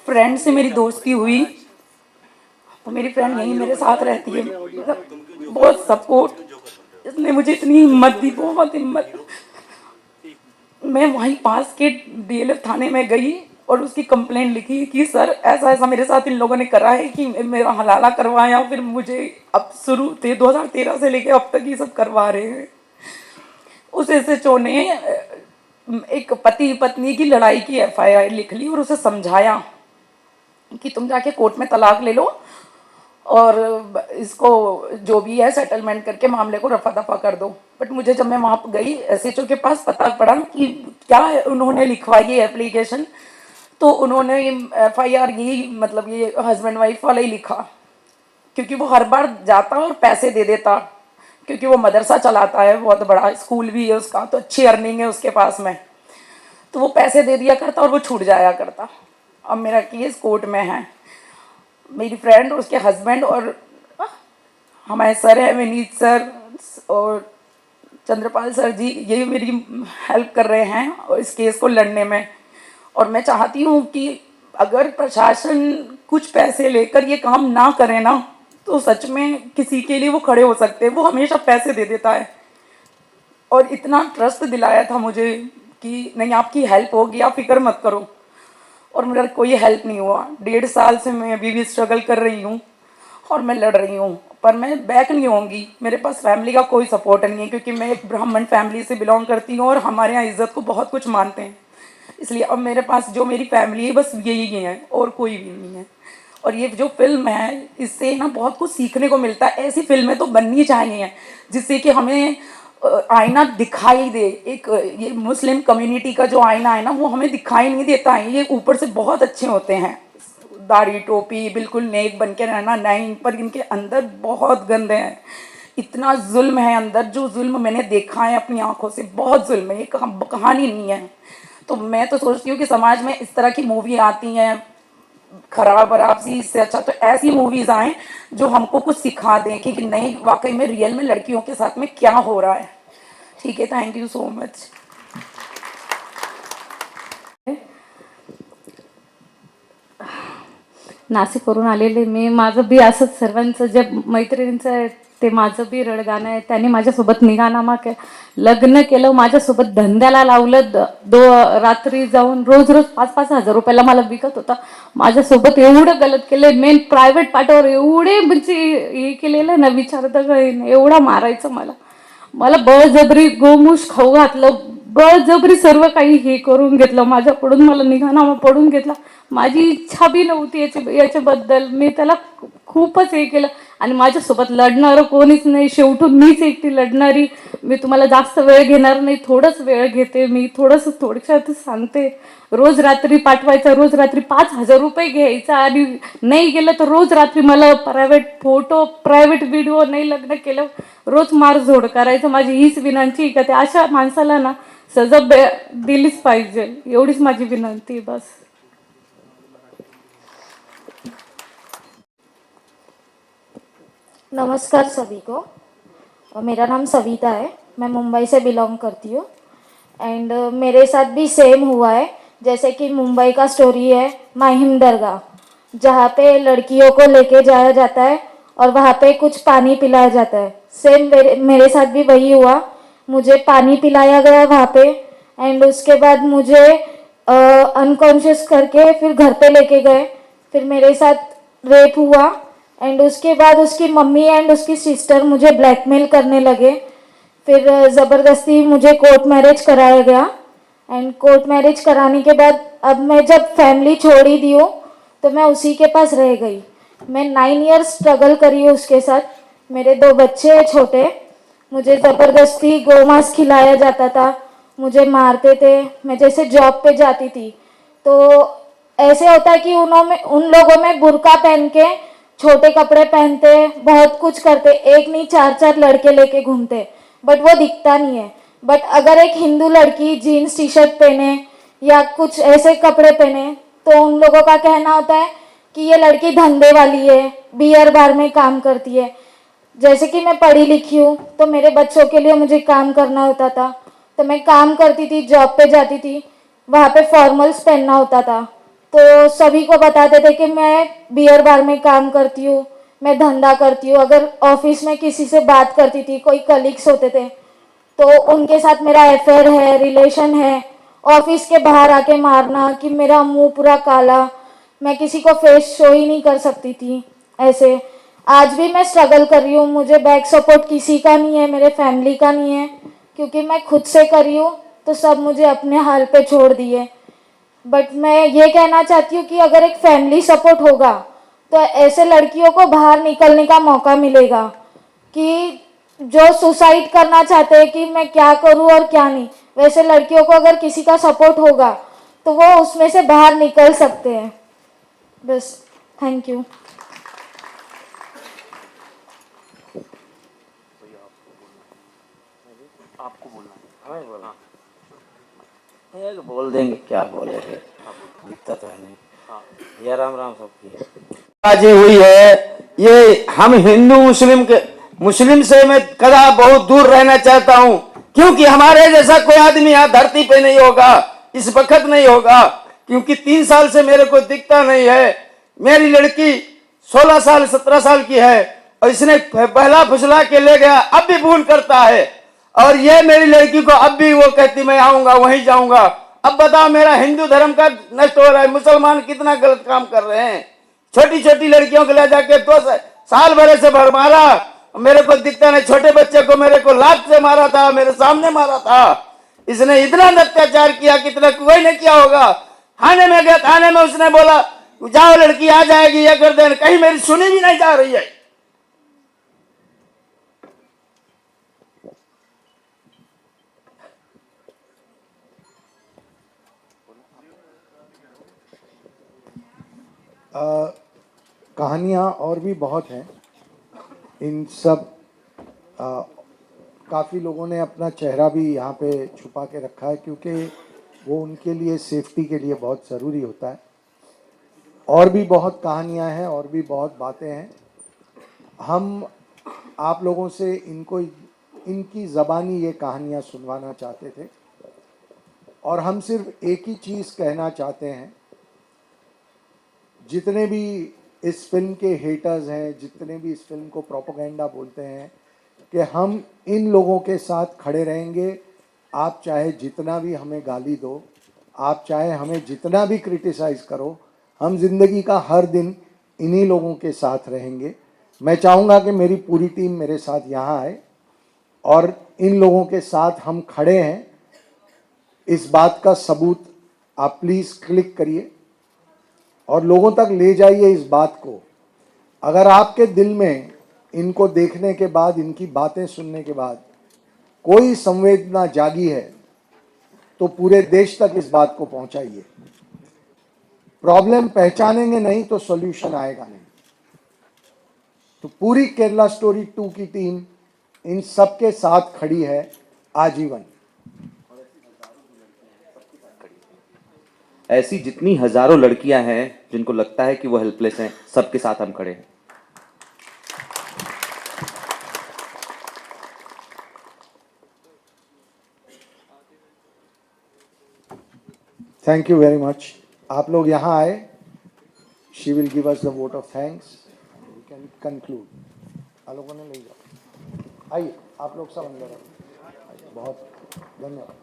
फ्रेंड से मेरी दोस्ती हुई, तो मेरी फ्रेंड यहीं मेरे साथ रहती है, मतलब बहुत सपोर्ट, इसने मुझे इतनी हिम्मत दी, बहुत हिम्मत। मैं वहीं पास के DLF थाने में गई और उसकी कंप्लेंट लिखी कि सर ऐसा ऐसा मेरे साथ इन लोगों ने करा है कि मेरा हलाला करवाया, फिर मुझे अब शुरू थे 2013 से लेके अब तक ये सब करवा रहे हैं। उस SHO ने एक पति पत्नी की लड़ाई की FIR लिख ली और उसे समझाया कि तुम जाके कोर्ट में तलाक ले लो और इसको जो भी है सेटलमेंट करके मामले को रफा दफा कर दो। बट मुझे जब मैं वहाँ गई SHO के पास, पता पड़ा कि क्या उन्होंने लिखवाई है एप्लीकेशन, तो उन्होंने FIR यही मतलब ये हस्बैंड वाइफ वाला ही लिखा, क्योंकि वो हर बार जाता और पैसे दे देता, क्योंकि वो मदरसा चलाता है, बहुत बड़ा स्कूल भी है उसका, तो अच्छी अर्निंग है उसके पास में, तो वो पैसे दे दिया करता और वो छूट जाया करता। अब मेरा केस कोर्ट में है, मेरी फ्रेंड और उसके हस्बैंड और हमारे सर है विनीत सर और चंद्रपाल सर जी, ये मेरी हेल्प कर रहे हैं और इस केस को लड़ने में। और मैं चाहती हूँ कि अगर प्रशासन कुछ पैसे लेकर ये काम ना करे ना, तो सच में किसी के लिए वो खड़े हो सकते हैं। वो हमेशा पैसे दे देता है और इतना ट्रस्ट दिलाया था मुझे कि नहीं आपकी हेल्प होगी, आप फिक्र मत करो, और मेरा कोई हेल्प नहीं हुआ। 1.5 साल से मैं अभी भी स्ट्रगल कर रही हूँ और मैं लड़ रही हूँ, पर मैं बैक नहीं होंगी। मेरे पास फैमिली का कोई सपोर्ट नहीं है क्योंकि मैं एक ब्राह्मण फैमिली से बिलोंग करती हूँ और हमारे यहाँ इज्जत को बहुत कुछ मानते हैं, इसलिए अब मेरे पास जो मेरी फैमिली है बस यही है और कोई भी नहीं है। और ये जो फिल्म है इससे ना बहुत कुछ सीखने को मिलता है। ऐसी फिल्में तो बननी चाहिए जिससे कि हमें आईना दिखाई दे। एक ये मुस्लिम कम्युनिटी का जो आईना है ना वो हमें दिखाई नहीं देता है। ये ऊपर से बहुत अच्छे होते हैं, दाढ़ी टोपी बिल्कुल नेक बन के रहना नहीं, पर इनके अंदर बहुत गंदे हैं। इतना जुल्म है अंदर, जो जुल्म मैंने देखा है अपनी आंखों से, बहुत जुल्म है, ये कहानी नहीं है। तो मैं तो सोचती हूँ कि समाज में इस तरह की मूवी आती हैं खराब बराब सी, इससे अच्छा तो ऐसी मूवीज आए जो हमको कुछ सिखा दें कि नहीं वाकई में रियल में लड़कियों के साथ में क्या हो रहा है। ठीक है, थैंक यू सो मच। नाशिकवरून आलेले मी, माझं बी असंच सर्वांचं जे मैत्रिणींचं ते माझं बी रडगाणं आहे। त्यांनी माझ्यासोबत निघानामा लग्न केलं, माझ्यासोबत धंद्याला लावलं, रात्री जाऊन रोज 5-5 हजार रुपयाला मला विकत होता। माझ्यासोबत एवढं गलत केलं, मेन प्रायव्हेट पार्टवर एवढे म्हणजे हे केलेलं ना विचारता काही नाही, एवढा मारायचं मला बळजबरी गोमूस खाऊ घातलं, बळजबरी सर्व काही हे करून घेतलं माझ्याकडून, मला निघानामा पडून घेतला. माझी इच्छा बी नव्हती याच्याबद्दल. मी त्याला खूपच हे केलं आणि माझ्यासोबत लढणारं कोणीच नाही. शेवटून मीच एकटी लढणारी. मी तुम्हाला जास्त वेळ घेणार नाही, थोडंच वेळ घेते. मी थोडक्यात सांगते. रोज रात्री पाठवायचा, रोज रात्री 5,000 रुपये घ्यायचा आणि नाही गेलं तर रोज रात्री मला प्रायव्हेट फोटो, प्रायव्हेट व्हिडिओ, नाही लग्न केलं रोज मारझोड करायचं. माझी हीच विनंती का त्या अशा माणसाला ना सजा दिलीच पाहिजे, एवढीच माझी विनंती बस. नमस्कार सभी को. मेरा नाम सविता है, मैं मुंबई से बिलोंग करती हूँ. एंड मेरे साथ भी सेम हुआ है. जैसे कि मुंबई का स्टोरी है माहिम दरगाह, जहाँ पे लड़कियों को लेके जाया जाता है और वहाँ पे कुछ पानी पिलाया जाता है. सेम मेरे साथ भी वही हुआ. मुझे पानी पिलाया गया वहाँ पे एंड उसके बाद मुझे अनकॉन्शियस करके फिर घर पे लेके गए. फिर मेरे साथ रेप हुआ एंड उसके बाद उसकी मम्मी एंड उसकी सिस्टर मुझे ब्लैकमेल करने लगे. फिर ज़बरदस्ती मुझे कोर्ट मैरिज कराया गया एंड कोर्ट मैरिज कराने के बाद अब मैं जब फैमिली छोड़ ही दी हूँ तो मैं उसी के पास रह गई. मैं 9 ईयर्स स्ट्रगल करी हूँ उसके साथ. मेरे 2 बच्चे हैं छोटे. मुझे ज़बरदस्ती गोमांस खिलाया जाता था, मुझे मारते थे. मैं जैसे जॉब पे जाती थी तो ऐसे होता है कि उन लोगों में बुर्का पहन के छोटे कपड़े पहनते, बहुत कुछ करते, एक नहीं 4-4 लड़के लेके घूमते, बट वो दिखता नहीं है. बट अगर एक हिंदू लड़की जीन्स टी शर्ट पहने या कुछ ऐसे कपड़े पहने तो उन लोगों का कहना होता है कि ये लड़की धंधे वाली है, बियर बार में काम करती है. जैसे कि मैं पढ़ी लिखी हूँ तो मेरे बच्चों के लिए मुझे काम करना होता था, तो मैं काम करती थी, जॉब पे जाती थी, वहाँ पे फॉर्मल्स पहनना होता था. तो सभी को बताते थे कि मैं बियर बार में काम करती हूँ, मैं धंधा करती हूँ. अगर ऑफिस में किसी से बात करती थी, कोई कलीग्स होते थे तो उनके साथ मेरा अफेयर है, रिलेशन है. ऑफिस के बाहर आके मारना कि मेरा मुंह पूरा काला, मैं किसी को फेस शो ही नहीं कर सकती थी. ऐसे आज भी मैं स्ट्रगल कर रही हूँ. मुझे बैक सपोर्ट किसी का नहीं है, मेरे फैमिली का नहीं है, क्योंकि मैं खुद से करी हूँ तो सब मुझे अपने हाल पे छोड़ दिए. बट मैं ये कहना चाहती हूँ कि अगर एक फैमिली सपोर्ट होगा तो ऐसे लड़कियों को बाहर निकलने का मौका मिलेगा. कि जो सुसाइड करना चाहते हैं कि मैं क्या करूँ और क्या नहीं, वैसे लड़कियों को अगर किसी का सपोर्ट होगा तो वो उसमें से बाहर निकल सकते हैं. बस, थैंक यू. एक बोल देंगे, क्या बोलेंगे, दिखता तो है नहीं. ये राम राम सबकी आज हुई है. ये हम हिंदू मुस्लिम से मैं कदा बहुत दूर रहना चाहता हूँ, क्योंकि हमारे जैसा कोई आदमी यहाँ धरती पे नहीं होगा, इस वक्त नहीं होगा. क्योंकि 3 साल से मेरे को दिखता नहीं है. मेरी लड़की 16 साल 17 साल की है और इसने पहला फुसला के ले गया, अब भी फोन करता है. और ये मेरी लड़की को अब भी वो कहती मैं आऊंगा, वहीं जाऊंगा. अब बताओ, मेरा हिंदू धर्म का नष्ट हो रहा है. मुसलमान कितना गलत काम कर रहे हैं. छोटी छोटी लड़कियों को ले जाके 2 साल भरे से भर मारा. मेरे को दिखता नहीं. छोटे बच्चे को मेरे को लात से मारा था, मेरे सामने मारा था. इसने इतना अत्याचार किया, कितना कोई ने किया होगा. थाने में गया, थाने में उसने बोला जाओ लड़की आ जाएगी, ये कर देना. कहीं मेरी सुनी भी नहीं जा रही है. कहानियाँ और भी बहुत हैं. इन सब काफ़ी लोगों ने अपना चेहरा भी यहाँ पे छुपा के रखा है, क्योंकि वो उनके लिए सेफ्टी के लिए बहुत ज़रूरी होता है. और भी बहुत कहानियाँ हैं और भी बहुत बातें हैं. हम आप लोगों से इनकी ज़बानी ये कहानियाँ सुनवाना चाहते थे और हम सिर्फ एक ही चीज़ कहना चाहते हैं. जितने भी इस फिल्म के हेटर्स हैं, जितने भी इस फिल्म को प्रोपेगेंडा बोलते हैं, कि हम इन लोगों के साथ खड़े रहेंगे. आप चाहे जितना भी हमें गाली दो, आप चाहे हमें जितना भी क्रिटिसाइज़ करो, हम ज़िंदगी का हर दिन इन्हीं लोगों के साथ रहेंगे. मैं चाहूँगा कि मेरी पूरी टीम मेरे साथ यहाँ आए और इन लोगों के साथ हम खड़े हैं. इस बात का सबूत आप प्लीज़ क्लिक करिए और लोगों तक ले जाइए इस बात को। अगर आपके दिल में इनको देखने के बाद, इनकी बातें सुनने के बाद कोई संवेदना जागी है तो पूरे देश तक इस बात को पहुंचाइए। प्रॉब्लम पहचानेंगे नहीं तो सॉल्यूशन आएगा नहीं। तो पूरी केरला स्टोरी 2 की टीम इन सबके साथ खड़ी है आजीवन। ऐसी जितनी हजारों लड़कियां हैं जिनको लगता है कि वो हेल्पलेस हैं, सबके साथ हम खड़े हैं। Thank you very much. आप लोग यहाँ आए, she will give us the vote of thanks, we can conclude. आप लोगों ने ले जाओ, आइए आप लोग सब अंदर आइए। बहुत धन्यवाद।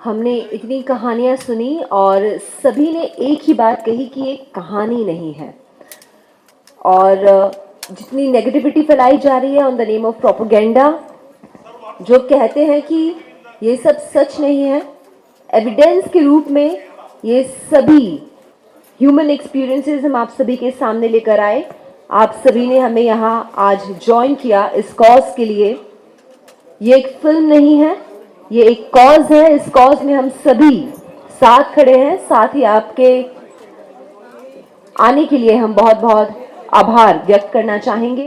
हमने इतनी कहानियाँ सुनी और सभी ने एक ही बात कही कि ये कहानी नहीं है। और जितनी नेगेटिविटी फैलाई जा रही है on the name of propaganda, जो कहते हैं कि ये सब सच नहीं है, एविडेंस के रूप में ये सभी ह्यूमन एक्सपीरियंसेस हम आप सभी के सामने लेकर आए। आप सभी ने हमें यहाँ आज ज्वाइन किया इस कॉज के लिए। ये एक फिल्म नहीं है, ये एक कॉज है। इस कॉज में हम सभी साथ खड़े हैं। साथ ही आपके आने के लिए हम बहुत बहुत आभार व्यक्त करना चाहेंगे।